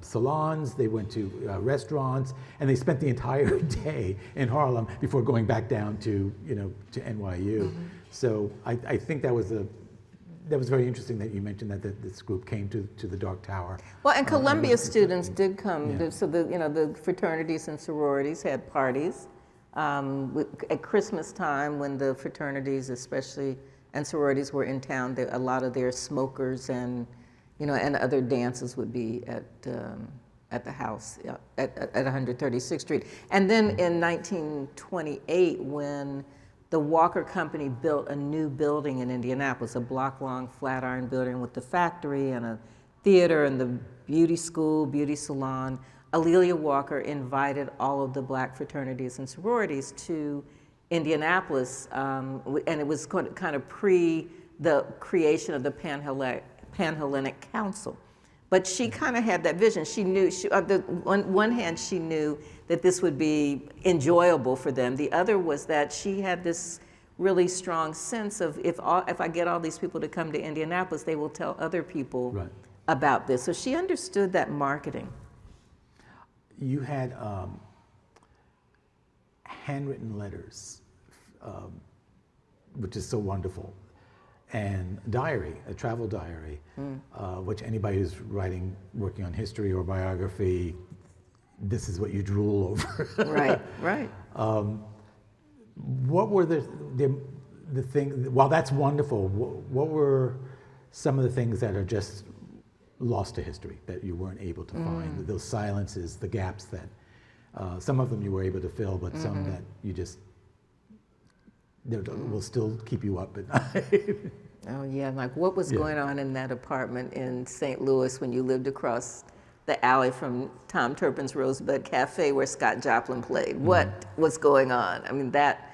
salons, they went to restaurants, and they spent the entire day in Harlem before going back down to, to NYU. So I think that was very interesting that you mentioned that this group came to the Dark Tower. Well, and Columbia students did come. Yeah. So the fraternities and sororities had parties at Christmas time when the fraternities, especially and sororities, were in town. A lot of their smokers and and other dances would be at the house at 136th Street. And then in 1928, when the Walker Company built a new building in Indianapolis, a block-long Flatiron building with the factory and a theater and the beauty school, beauty salon, A'Lelia Walker invited all of the black fraternities and sororities to Indianapolis, and it was kind of pre the creation of the Panhellenic Council. But she kind of had that vision. She knew, on one hand, she knew that this would be enjoyable for them. The other was that she had this really strong sense of if I get all these people to come to Indianapolis, they will tell other people about this. So she understood that marketing. You had handwritten letters, which is so wonderful, and a travel diary, which anybody who's working on history or biography, this is what you drool over. Right. What were the things, while that's wonderful, what were some of the things that are just lost to history that you weren't able to find? Those silences, the gaps that, some of them you were able to fill, but some that you just, will still keep you up at night. Oh yeah, like what was going on in that apartment in St. Louis when you lived across the alley from Tom Turpin's Rosebud Cafe where Scott Joplin played? What was going on? I mean, that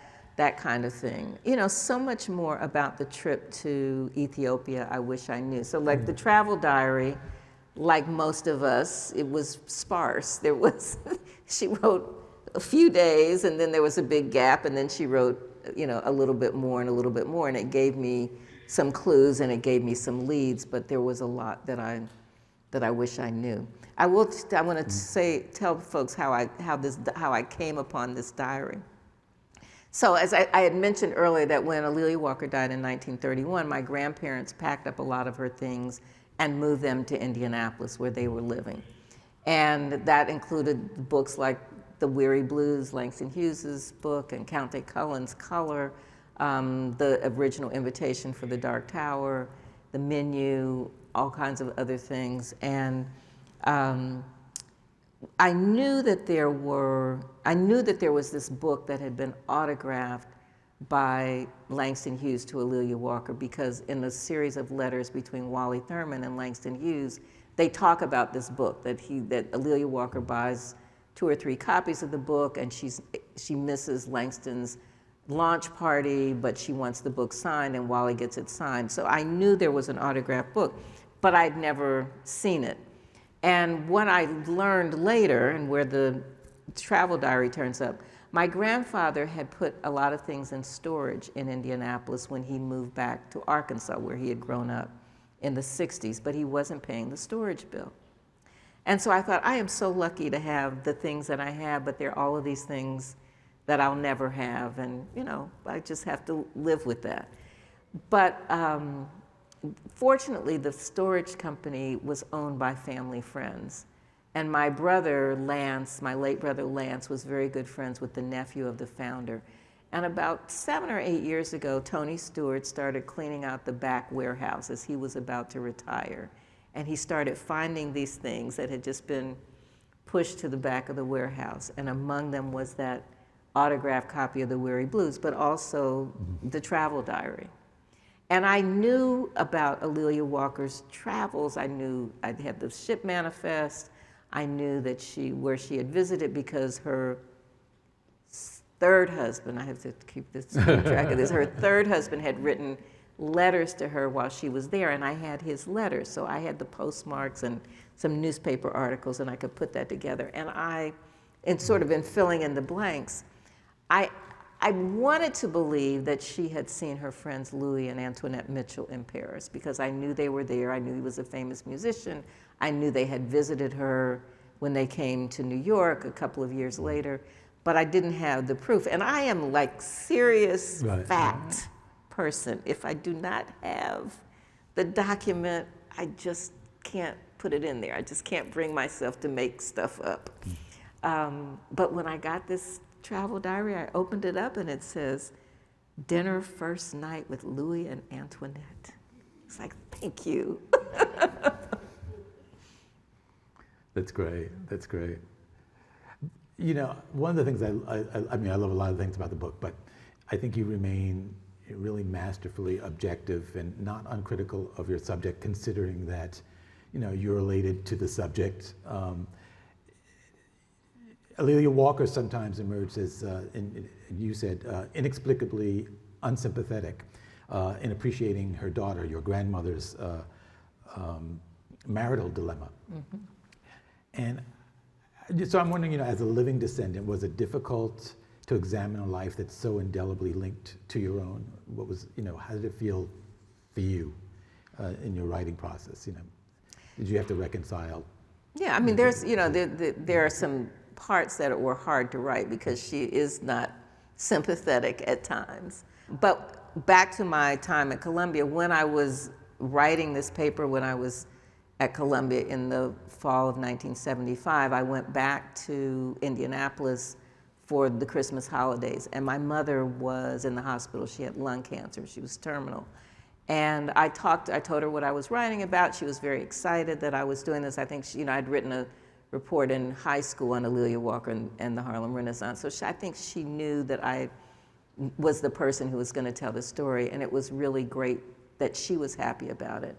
kind of thing. So much more about the trip to Ethiopia I wish I knew. So like the travel diary, like most of us, it was sparse. She wrote a few days and then there was a big gap and then she wrote, a little bit more and a little bit more, and it gave me some clues and it gave me some leads, but there was a lot that I wish I knew. I want to tell folks how I came upon this diary. So as I had mentioned earlier that when A'Lelia Walker died in 1931, my grandparents packed up a lot of her things and moved them to Indianapolis where they were living. And that included books like The Weary Blues, Langston Hughes's book, and Count Cullen's Color, the original invitation for the Dark Tower, the menu, all kinds of other things. And I knew that there was this book that had been autographed by Langston Hughes to A'Lelia Walker, because in a series of letters between Wally Thurman and Langston Hughes, they talk about this book that A'Lelia Walker buys 2 or 3 copies of the book, and she misses Langston's launch party, but she wants the book signed, and Wally gets it signed. So I knew there was an autographed book, but I'd never seen it. And what I learned later, and where the travel diary turns up, my grandfather had put a lot of things in storage in Indianapolis when he moved back to Arkansas, where he had grown up in the 60s, but he wasn't paying the storage bill. And so I thought, I am so lucky to have the things that I have, but there are all of these things that I'll never have, and I just have to live with that. But fortunately, the storage company was owned by family friends. And my brother, Lance, my late brother Lance, was very good friends with the nephew of the founder. And about 7 or 8 years ago, Tony Stewart started cleaning out the back warehouse as he was about to retire. And he started finding these things that had just been pushed to the back of the warehouse. And among them was that autographed copy of The Weary Blues, but also the travel diary. And I knew about A'Lelia Walker's travels. I knew I'd had the ship manifest. I knew that where she had visited, because her third husband, I have to keep track of this, her third husband had written letters to her while she was there, and I had his letters. So I had the postmarks and some newspaper articles, and I could put that together. And in filling in the blanks, I I wanted to believe that she had seen her friends Louis and Antoinette Mitchell in Paris, because I knew they were there. I knew he was a famous musician. I knew they had visited her when they came to New York a couple of years later, but I didn't have the proof. And I am like serious fact person. If I do not have the document, I just can't put it in there. I just can't bring myself to make stuff up. But when I got this travel diary, I opened it up and it says, dinner first night with Louis and Antoinette. It's like, thank you. That's great. That's great. You know, one of the things I mean, I love a lot of things about the book, but I think you remain really masterfully objective and not uncritical of your subject, considering that, you know, you're related to the subject. A'Lelia Walker sometimes emerged as, you said, inexplicably unsympathetic in appreciating her daughter, your grandmother's marital dilemma. Mm-hmm. And so I'm wondering, you know, as a living descendant, was it difficult to examine a life that's so indelibly linked to your own? What was, you know, how did it feel for you in your writing process? You know, did you have to reconcile? Yeah, I mean, there's, you know, there are some parts that were hard to write because she is not sympathetic at times. But back to my time at Columbia, when I was writing this paper, when I was at Columbia in the fall of 1975, I went back to Indianapolis for the Christmas holidays, and my mother was in the hospital. She had lung cancer. She was terminal. And I told her what I was writing about. She was very excited that I was doing this. I think she, you know, I'd written a report in high school on A'Lelia Walker and the Harlem Renaissance. So I think she knew that I was the person who was going to tell the story, and it was really great that she was happy about it.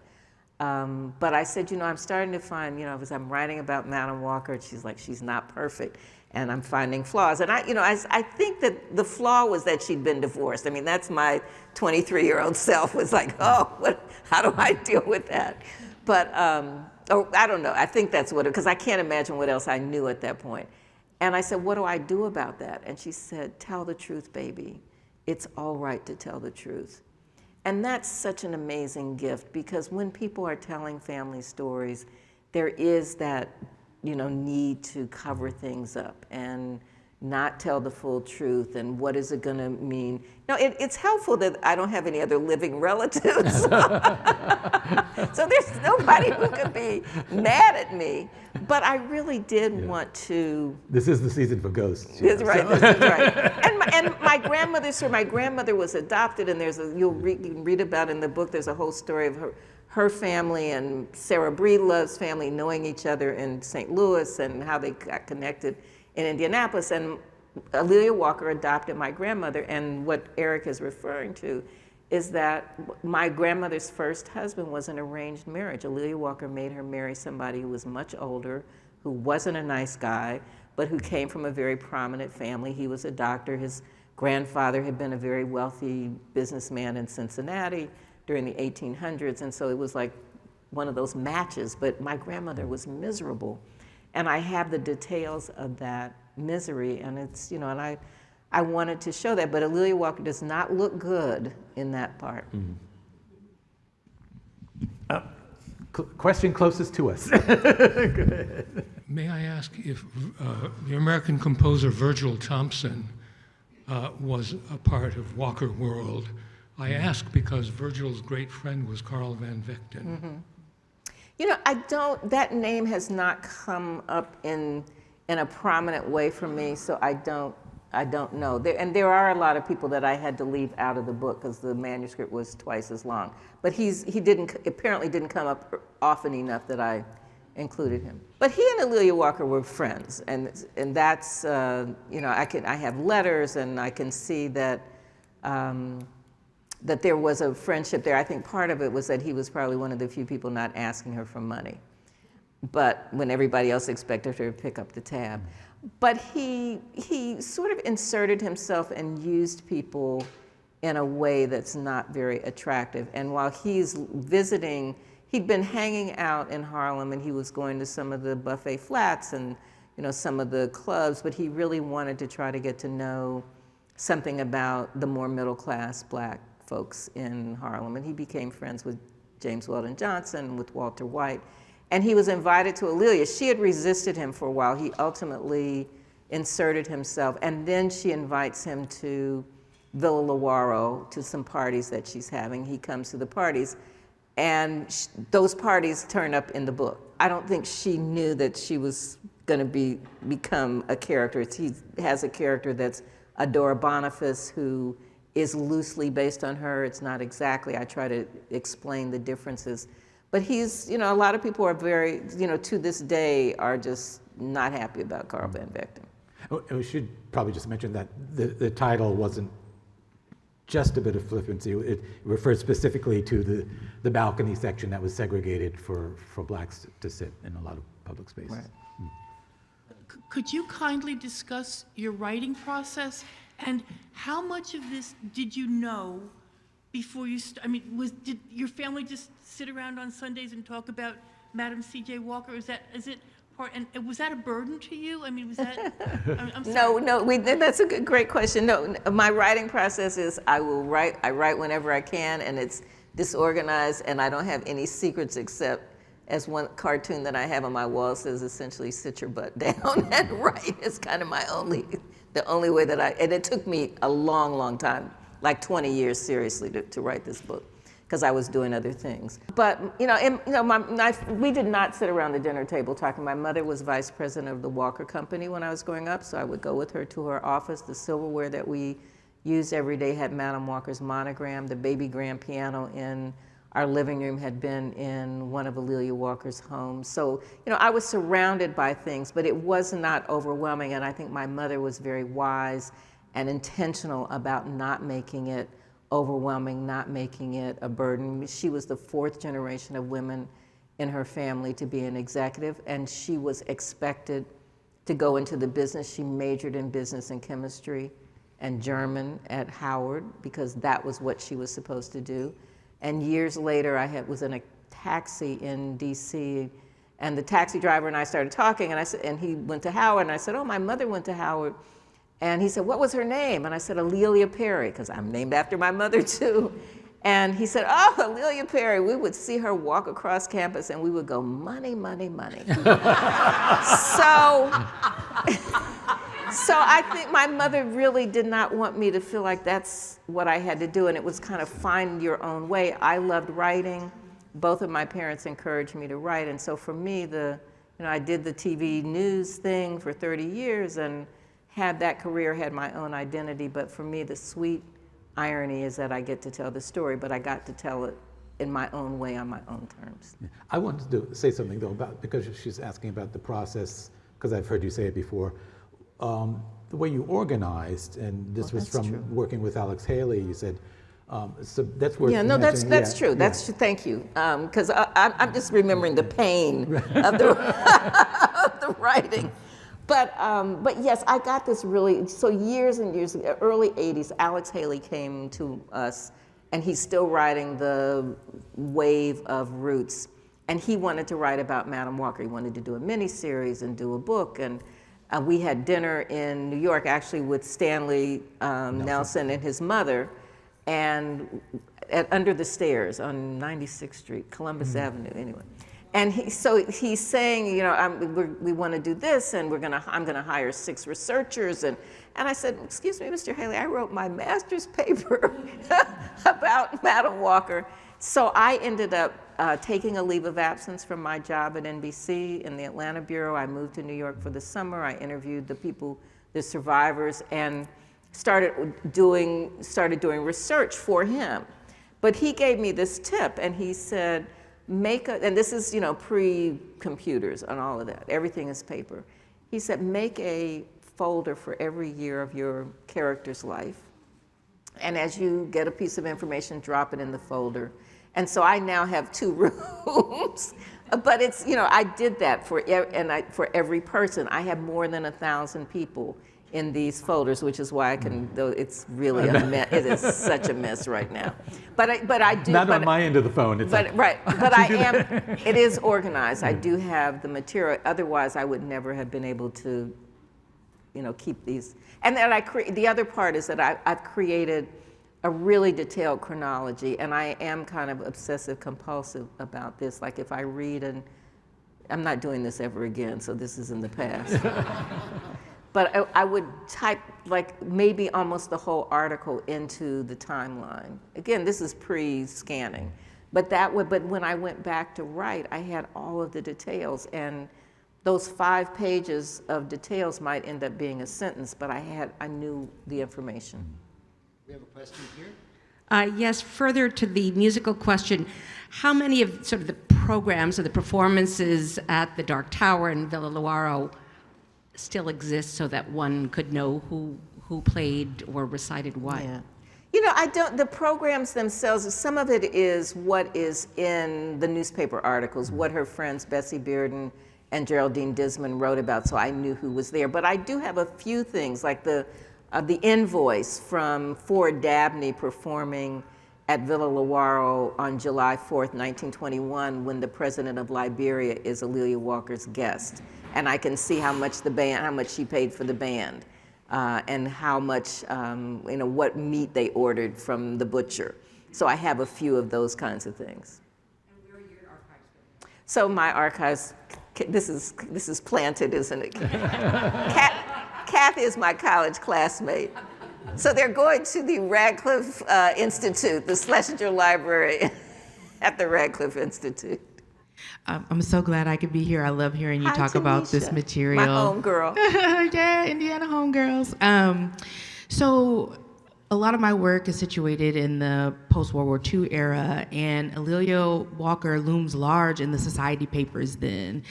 But I said, you know, I'm starting to find, you know, as I'm writing about Madam Walker, she's like, she's not perfect, and I'm finding flaws. And I think that the flaw was that she'd been divorced. I mean, that's my 23-year-old self was like, oh, how do I deal with that? But, I don't know, I think that's what because I can't imagine what else I knew at that point. And I said, what do I do about that? And she said, tell the truth, baby. It's all right to tell the truth. And that's such an amazing gift, because when people are telling family stories, there is that, you know, need to cover things up and not tell the full truth, and what is it going to mean. You know, it's helpful that I don't have any other living relatives. So there's nobody who could be mad at me. But I really did want to. This is the season for ghosts. That's right. This is right. And my grandmother was adopted, and you can read about in the book. There's a whole story of her family and Sarah Breedlove's family knowing each other in St. Louis and how they got connected in Indianapolis. And A'Lelia Walker adopted my grandmother, and what Eric is referring to is that my grandmother's first husband was an arranged marriage. A'Lelia Walker made her marry somebody who was much older, who wasn't a nice guy, but who came from a very prominent family. He was a doctor. His grandfather had been a very wealthy businessman in Cincinnati during the 1800s, and so it was like one of those matches, but my grandmother was miserable. And I have the details of that misery, and it's, you know, and I wanted to show that, but A'Lelia Walker does not look good in that part. Question closest to us. May I ask if the American composer Virgil Thompson was a part of Walker World? I ask because Virgil's great friend was Carl van Vechten. Mm-hmm. You know, that name has not come up in a prominent way for me, so I don't know. There are a lot of people that I had to leave out of the book because the manuscript was twice as long. But he apparently didn't come up often enough that I included him. But he and A'Lelia Walker were friends, and that's you know, I have letters, and I can see that that there was a friendship there. I think part of it was that he was probably one of the few people not asking her for money, but when everybody else expected her to pick up the tab. But he sort of inserted himself and used people in a way that's not very attractive. And while he's visiting, he'd been hanging out in Harlem, and he was going to some of the buffet flats and, you know, some of the clubs, but he really wanted to try to get to know something about the more middle-class black folks in Harlem. And he became friends with James Weldon Johnson, with Walter White. And he was invited to Alelia. She had resisted him for a while. He ultimately inserted himself. And then she invites him to Villa Lawaro to some parties that she's having. He comes to the parties. And those parties turn up in the book. I don't think she knew that she was going to become a character. He has a character that's Adora Boniface, who is loosely based on her. It's not exactly. I try to explain the differences. But he's, a lot of people are very, to this day, are just not happy about Carl Van Vechten. Oh, we should probably just mention that the title wasn't just a bit of flippancy. It refers specifically to the balcony section that was segregated for blacks to sit in a lot of public spaces. Right. Could you kindly discuss your writing process, and how much of this did you know before you did your family just sit around on Sundays and talk about Madam C.J. Walker? Is it part, and was that a burden to you? Was that, I'm sorry. No, that's a great question. No, my writing process is I write whenever I can, and it's disorganized, and I don't have any secrets except, as one cartoon that I have on my wall says, essentially sit your butt down and write. It's kind of the only way that and it took me a long, long time, like 20 years seriously to write this book, because I was doing other things. But, we did not sit around the dinner table talking. My mother was vice president of the Walker Company when I was growing up, so I would go with her to her office. The silverware that we used every day had Madam Walker's monogram. The baby grand piano in our living room had been in one of Alelia Walker's homes. So, I was surrounded by things, but it was not overwhelming. And I think my mother was very wise and intentional about not making it overwhelming, not making it a burden. She was the 4th generation of women in her family to be an executive, and she was expected to go into the business. She majored in business and chemistry and German at Howard because that was what she was supposed to do. And years later, I was in a taxi in DC, and the taxi driver and I started talking, and he went to Howard, and I said, oh, my mother went to Howard. And he said, what was her name? And I said, Alelia Perry, because I'm named after my mother too. And he said, oh, Alelia Perry. We would see her walk across campus, and we would go, money, money, money. So I think my mother really did not want me to feel like that's what I had to do, and it was kind of find your own way. I loved writing. Both of my parents encouraged me to write, and so for me, I did the TV news thing for 30 years and had that career, had my own identity, but for me, the sweet irony is that I get to tell the story, but I got to tell it in my own way, on my own terms. Yeah. I wanted to say something, though, because she's asking about the process, because I've heard you say it before. The way you organized, and this was from true. Working with Alex Haley, you said, so that's worth Yeah, no, that's mentioning. true. That's true. Thank you. Because I'm just remembering the pain of the, of the writing. But yes, I got this so years and years ago, early 80s, Alex Haley came to us, and he's still writing the wave of Roots. And he wanted to write about Madam Walker. He wanted to do a miniseries and do a book. And we had dinner in New York, actually, with Stanley Nelson and his mother, and under the stairs on 96th Street, Columbus Avenue, anyway. And he's saying, we want to do this, and I'm gonna hire 6 researchers, and I said, excuse me, Mr. Haley, I wrote my master's paper about Madam Walker. So I ended up taking a leave of absence from my job at NBC in the Atlanta Bureau. I moved to New York for the summer. I interviewed the survivors, and started doing research for him. But he gave me this tip, and he said, and this is, pre-computers and all of that. Everything is paper. He said, make a folder for every year of your character's life. And as you get a piece of information, drop it in the folder. And so I now have 2 rooms, but it's, I did that for every person. I have more than 1,000 people in these folders, which is why though it's really a mess. It is such a mess right now. But I do. Not on my end of the phone. It's right. But it is organized. I do have the material. Otherwise, I would never have been able to, keep these. And then the other part is that I've created a really detailed chronology, and I am kind of obsessive compulsive about this. Like if I read, and I'm not doing this ever again, so this is in the past. But I would type like maybe almost the whole article into the timeline. Again, this is pre-scanning. But when I went back to write, I had all of the details, and those 5 pages of details might end up being a sentence, but I knew the information. We have a question here. Yes, further to the musical question, how many of sort of the programs or the performances at the Dark Tower in Villa Lewaro still exist so that one could know who played or recited what? Yeah. The programs themselves, some of it is what is in the newspaper articles, what her friends Bessie Bearden and Geraldine Dismond wrote about, so I knew who was there. But I do have a few things, like the invoice from Ford Dabney performing at Villa Lewaro on July 4th, 1921, when the president of Liberia is A'Lelia Walker's guest. And I can see how much she paid for the band, and how much, what meat they ordered from the butcher. So I have a few of those kinds of things. And where are your archives going? So my archives, this is planted, isn't it? Kathy is my college classmate. So they're going to the Radcliffe Institute, the Schlesinger Library at the Radcliffe Institute. I'm so glad I could be here. I love hearing you Hi, talk about this Tanisha, material. my homegirl. Yeah, Indiana homegirls. So a lot of my work is situated in the post-World War II era, and A'Lelia Walker looms large in the society papers then.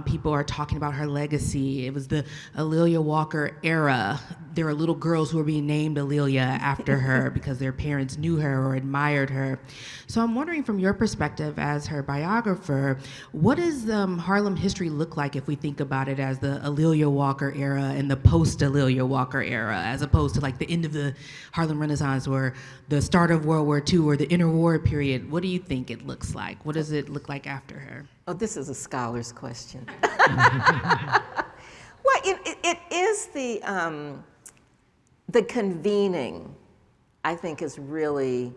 People are talking about her legacy. It was the A'Lelia Walker era. There are little girls who are being named A'Lelia after her because their parents knew her or admired her. So I'm wondering, from your perspective as her biographer, what does Harlem history look like if we think about it as the A'Lelia Walker era and the post-A'Lelia Walker era, as opposed to like the end of the Harlem Renaissance or the start of World War II or the interwar period? What do you think it looks like? What does it look like after her? Oh, this is a scholar's question. Well, it is the convening, I think, is really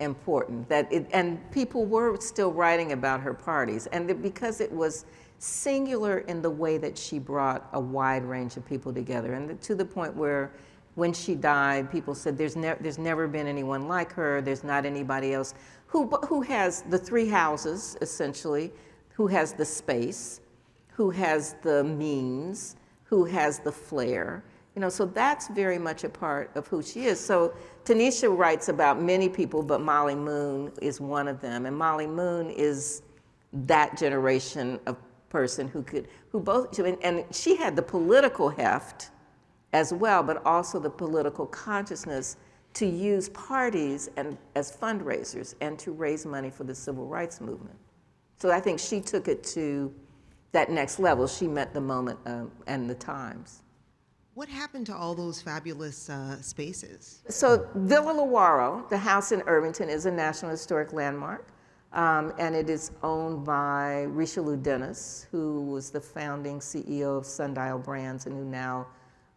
important. And people were still writing about her parties, and because it was singular in the way that she brought a wide range of people together, and to the point where when she died, people said there's never been anyone like her. There's not anybody else who has the 3 houses, essentially, who has the space, who has the means, who has the flair. So that's very much a part of who she is. So Tanisha writes about many people, but Molly Moon is one of them. And Molly Moon is that generation of person and she had the political heft as well, but also the political consciousness to use parties as fundraisers and to raise money for the civil rights movement. So I think she took it to that next level. She met the moment and the times. What happened to all those fabulous spaces? So Villa Lewaro, the house in Irvington, is a National Historic Landmark, and it is owned by Richelieu Dennis, who was the founding CEO of Sundial Brands and who now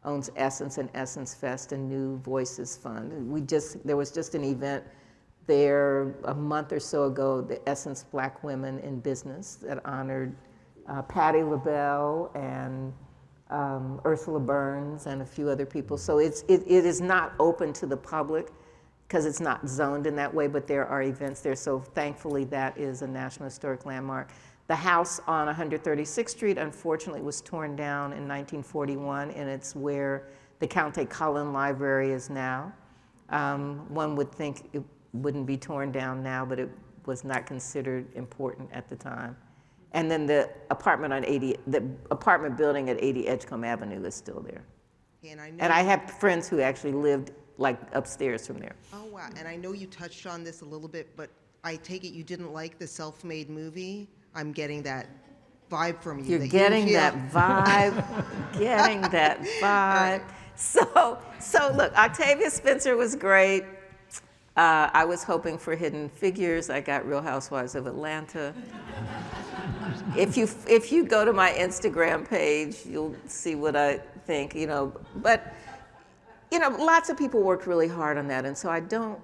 owns Essence and Essence Fest and New Voices Fund. And there was just an event there a month or so ago, the Essence Black Women in Business, that honored Patti LaBelle and Ursula Burns and a few other people. So it is not open to the public because it's not zoned in that way, but there are events there. So thankfully that is a National Historic Landmark. The house on 136th Street, unfortunately, was torn down in 1941, and it's where the Countee Cullen Library is now. One would think it wouldn't be torn down now, but it was not considered important at the time. And then the apartment building at 80 Edgecombe Avenue is still there. And I have friends who actually lived like upstairs from there. Oh, wow. And I know you touched on this a little bit, but I take it you didn't like the Self-Made movie? I'm getting that vibe from you. You're getting that vibe, getting that vibe. Right. So look, Octavia Spencer was great. I was hoping for Hidden Figures. I got Real Housewives of Atlanta. if you go to my Instagram page, you'll see what I think, But, lots of people worked really hard on that, and so I don't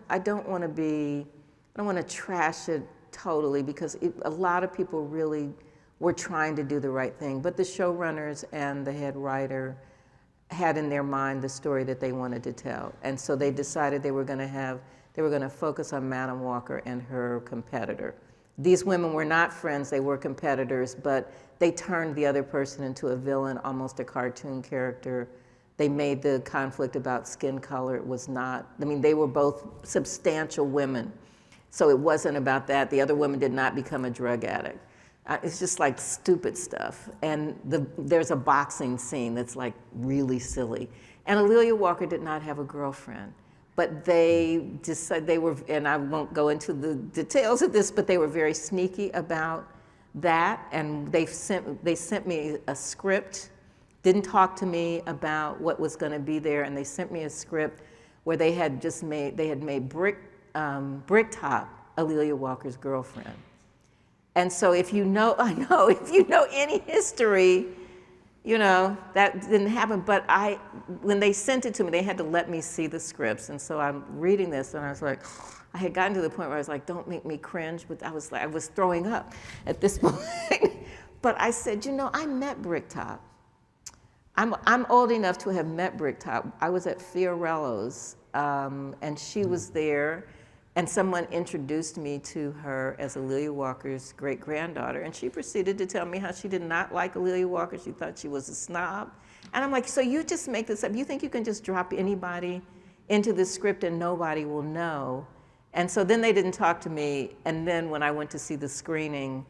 want to trash it totally, because a lot of people really were trying to do the right thing. But the showrunners and the head writer had in their mind the story that they wanted to tell, and so they decided they were going to focus on Madam Walker and her competitor. These women were not friends, they were competitors, but they turned the other person into a villain, almost a cartoon character. They made the conflict about skin color. It was not, they were both substantial women, so it wasn't about that. The other woman did not become a drug addict. It's just like stupid stuff. And there's a boxing scene that's like really silly. And A'Lelia Walker did not have a girlfriend. But they just said they were, and I won't go into the details of this, but they were very sneaky about that. And they sent me a script, didn't talk to me about what was going to be there, and they sent me a script where they had made Bricktop A'Lelia Walker's girlfriend. And so if you know any history, that didn't happen. But when they sent it to me, they had to let me see the scripts. And so I'm reading this, and I was like, I had gotten to the point where I was like, don't make me cringe, but I was throwing up at this point. But I said, I met Bricktop. I'm old enough to have met Bricktop. I was at Fiorello's, and she was there, and someone introduced me to her as A'Lelia Walker's great-granddaughter, and she proceeded to tell me how she did not like A'Lelia Walker. She thought she was a snob. And I'm like, so you just make this up? You think you can just drop anybody into the script and nobody will know? And so then they didn't talk to me, and then when I went to see the screening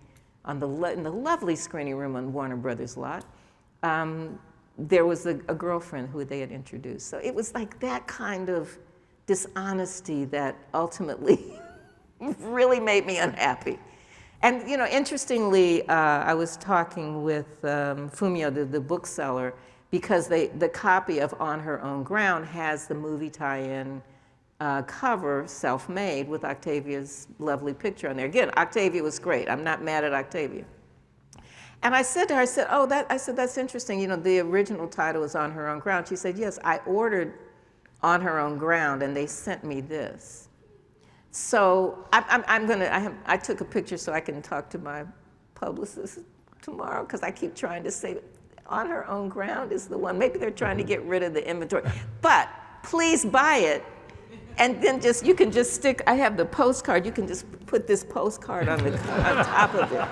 in the lovely screening room on Warner Brothers lot, there was a girlfriend who they had introduced. So it was like that kind of dishonesty that ultimately really made me unhappy. And interestingly, I was talking with Fumio, the bookseller, because the copy of On Her Own Ground has the movie tie-in cover, self-made, with Octavia's lovely picture on there. Again, Octavia was great. I'm not mad at Octavia. And I said to her, that's interesting. The original title is On Her Own Ground. She said, yes, I ordered On Her Own Ground, and they sent me this. So I took a picture so I can talk to my publicist tomorrow, because I keep trying to say On Her Own Ground is the one. Maybe they're trying to get rid of the inventory. But please buy it, and then you can just stick, I have the postcard, you can just put this postcard on top of it.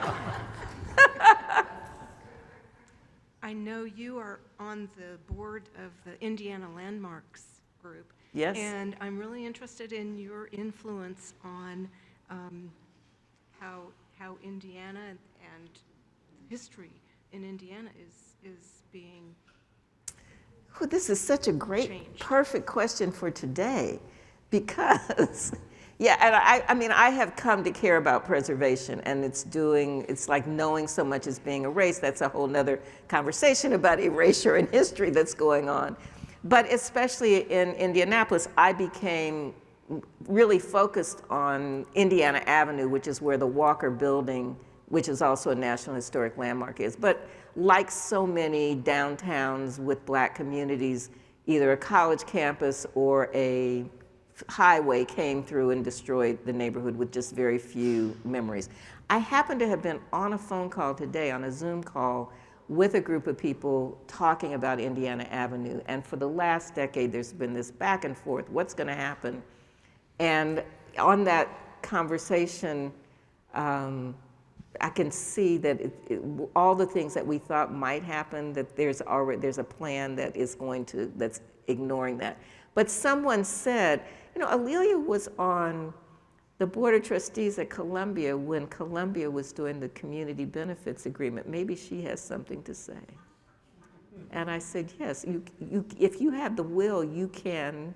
I know you are on the board of the Indiana Landmarks group. Yes. And I'm really interested in your influence on how Indiana and history in Indiana is being This is such a great, changed. Perfect question for today, because, and I have come to care about preservation, and it's like knowing so much is being erased. That's a whole nother conversation about erasure in history that's going on. But especially in Indianapolis, I became really focused on Indiana Avenue, which is where the Walker Building, which is also a National Historic Landmark, is. But like so many downtowns with Black communities, either a college campus or a highway came through and destroyed the neighborhood with just very few memories. I happen to have been on a phone call today, on a Zoom call, with a group of people talking about Indiana Avenue. And for the last decade, there's been this back and forth, what's gonna happen? And on that conversation, I can see that all the things that we thought might happen, that there's a plan that that's ignoring that. But someone said, A'Lelia was on the Board of Trustees at Columbia when Columbia was doing the community benefits agreement. Maybe she has something to say. And I said, yes, if you have the will, you can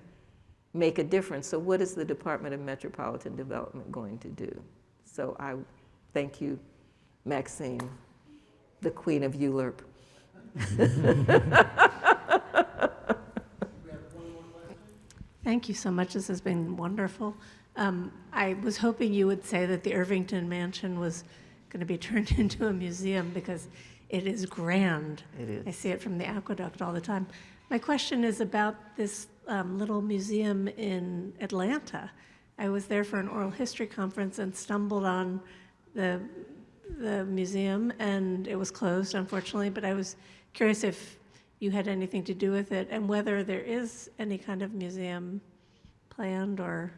make a difference. So what is the Department of Metropolitan Development going to do? So I thank you, Maxine, the Queen of ULURP. Thank you so much. This has been wonderful. I was hoping you would say that the Irvington Mansion was going to be turned into a museum because it is grand. It is. I see it from the aqueduct all the time. My question is about this little museum in Atlanta. I was there for an oral history conference and stumbled on the museum, and it was closed, unfortunately, but I was curious if you had anything to do with it and whether there is any kind of museum planned or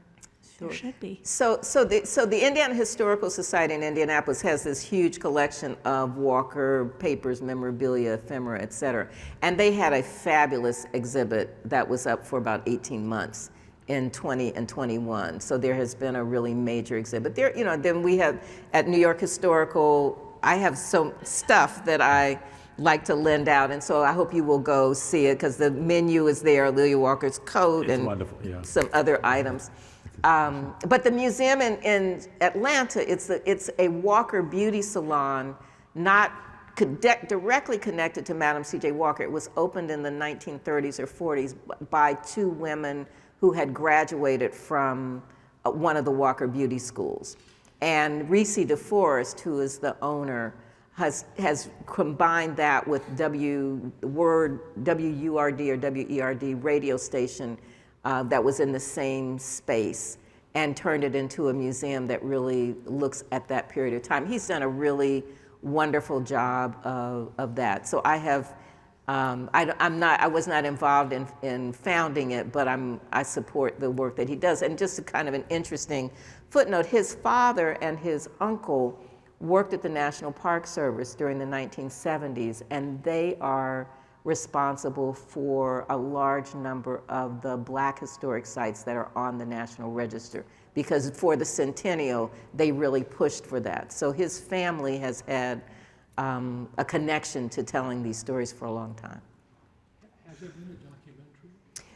there should be. So the Indiana Historical Society in Indianapolis has this huge collection of Walker papers, memorabilia, ephemera, et cetera. And they had a fabulous exhibit that was up for about 18 months in 20 and 21. So there has been a really major exhibit. There, you know, then we have at New York Historical, I have some stuff that I like to lend out, and so I hope you will go see it because the menu is there, Amelia Walker's coat, and wonderful, yeah. some other items. But the museum in Atlanta, it's a Walker beauty salon, not directly connected to Madam C.J. Walker. It was opened in the 1930s or 40s by two women who had graduated from one of the Walker beauty schools. And Reese DeForest, who is the owner, has combined that with WURD or WERD radio station that was in the same space and turned it into a museum that really looks at that period of time. He's done a really wonderful job of that. So I have, I was not involved in founding it, but I support the work that he does. And just a kind of an interesting footnote, his father and his uncle worked at the National Park Service during the 1970s, and they are responsible for a large number of the Black historic sites that are on the National Register, because for the centennial, they really pushed for that. So his family has had a connection to telling these stories for a long time. Has there been a documentary?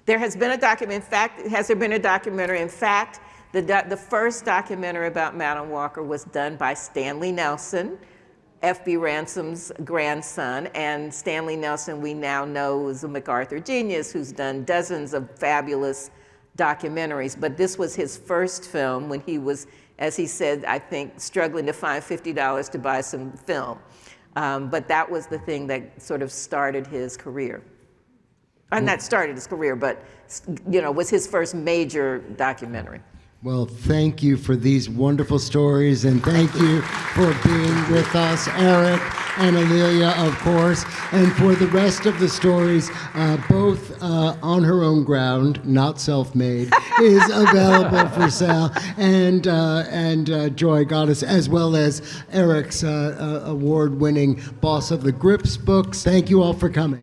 There has been a documentary. In fact, has there been a documentary? In fact, the first documentary about Madam Walker was done by Stanley Nelson, F.B. Ransom's grandson, and Stanley Nelson we now know is a MacArthur genius who's done dozens of fabulous documentaries, but this was his first film when he was, as he said, I think, struggling to find $50 to buy some film. But that was the thing that sort of started his career. Not started his career, but you know, was his first major documentary. Well, thank you for these wonderful stories, and thank you for being with us, Eric and Amelia, of course, and for the rest of the stories, both on her own ground, not self-made, is available for sale, and Joy Goddess, as well as Eric's award-winning Boss of the Grips books. Thank you all for coming.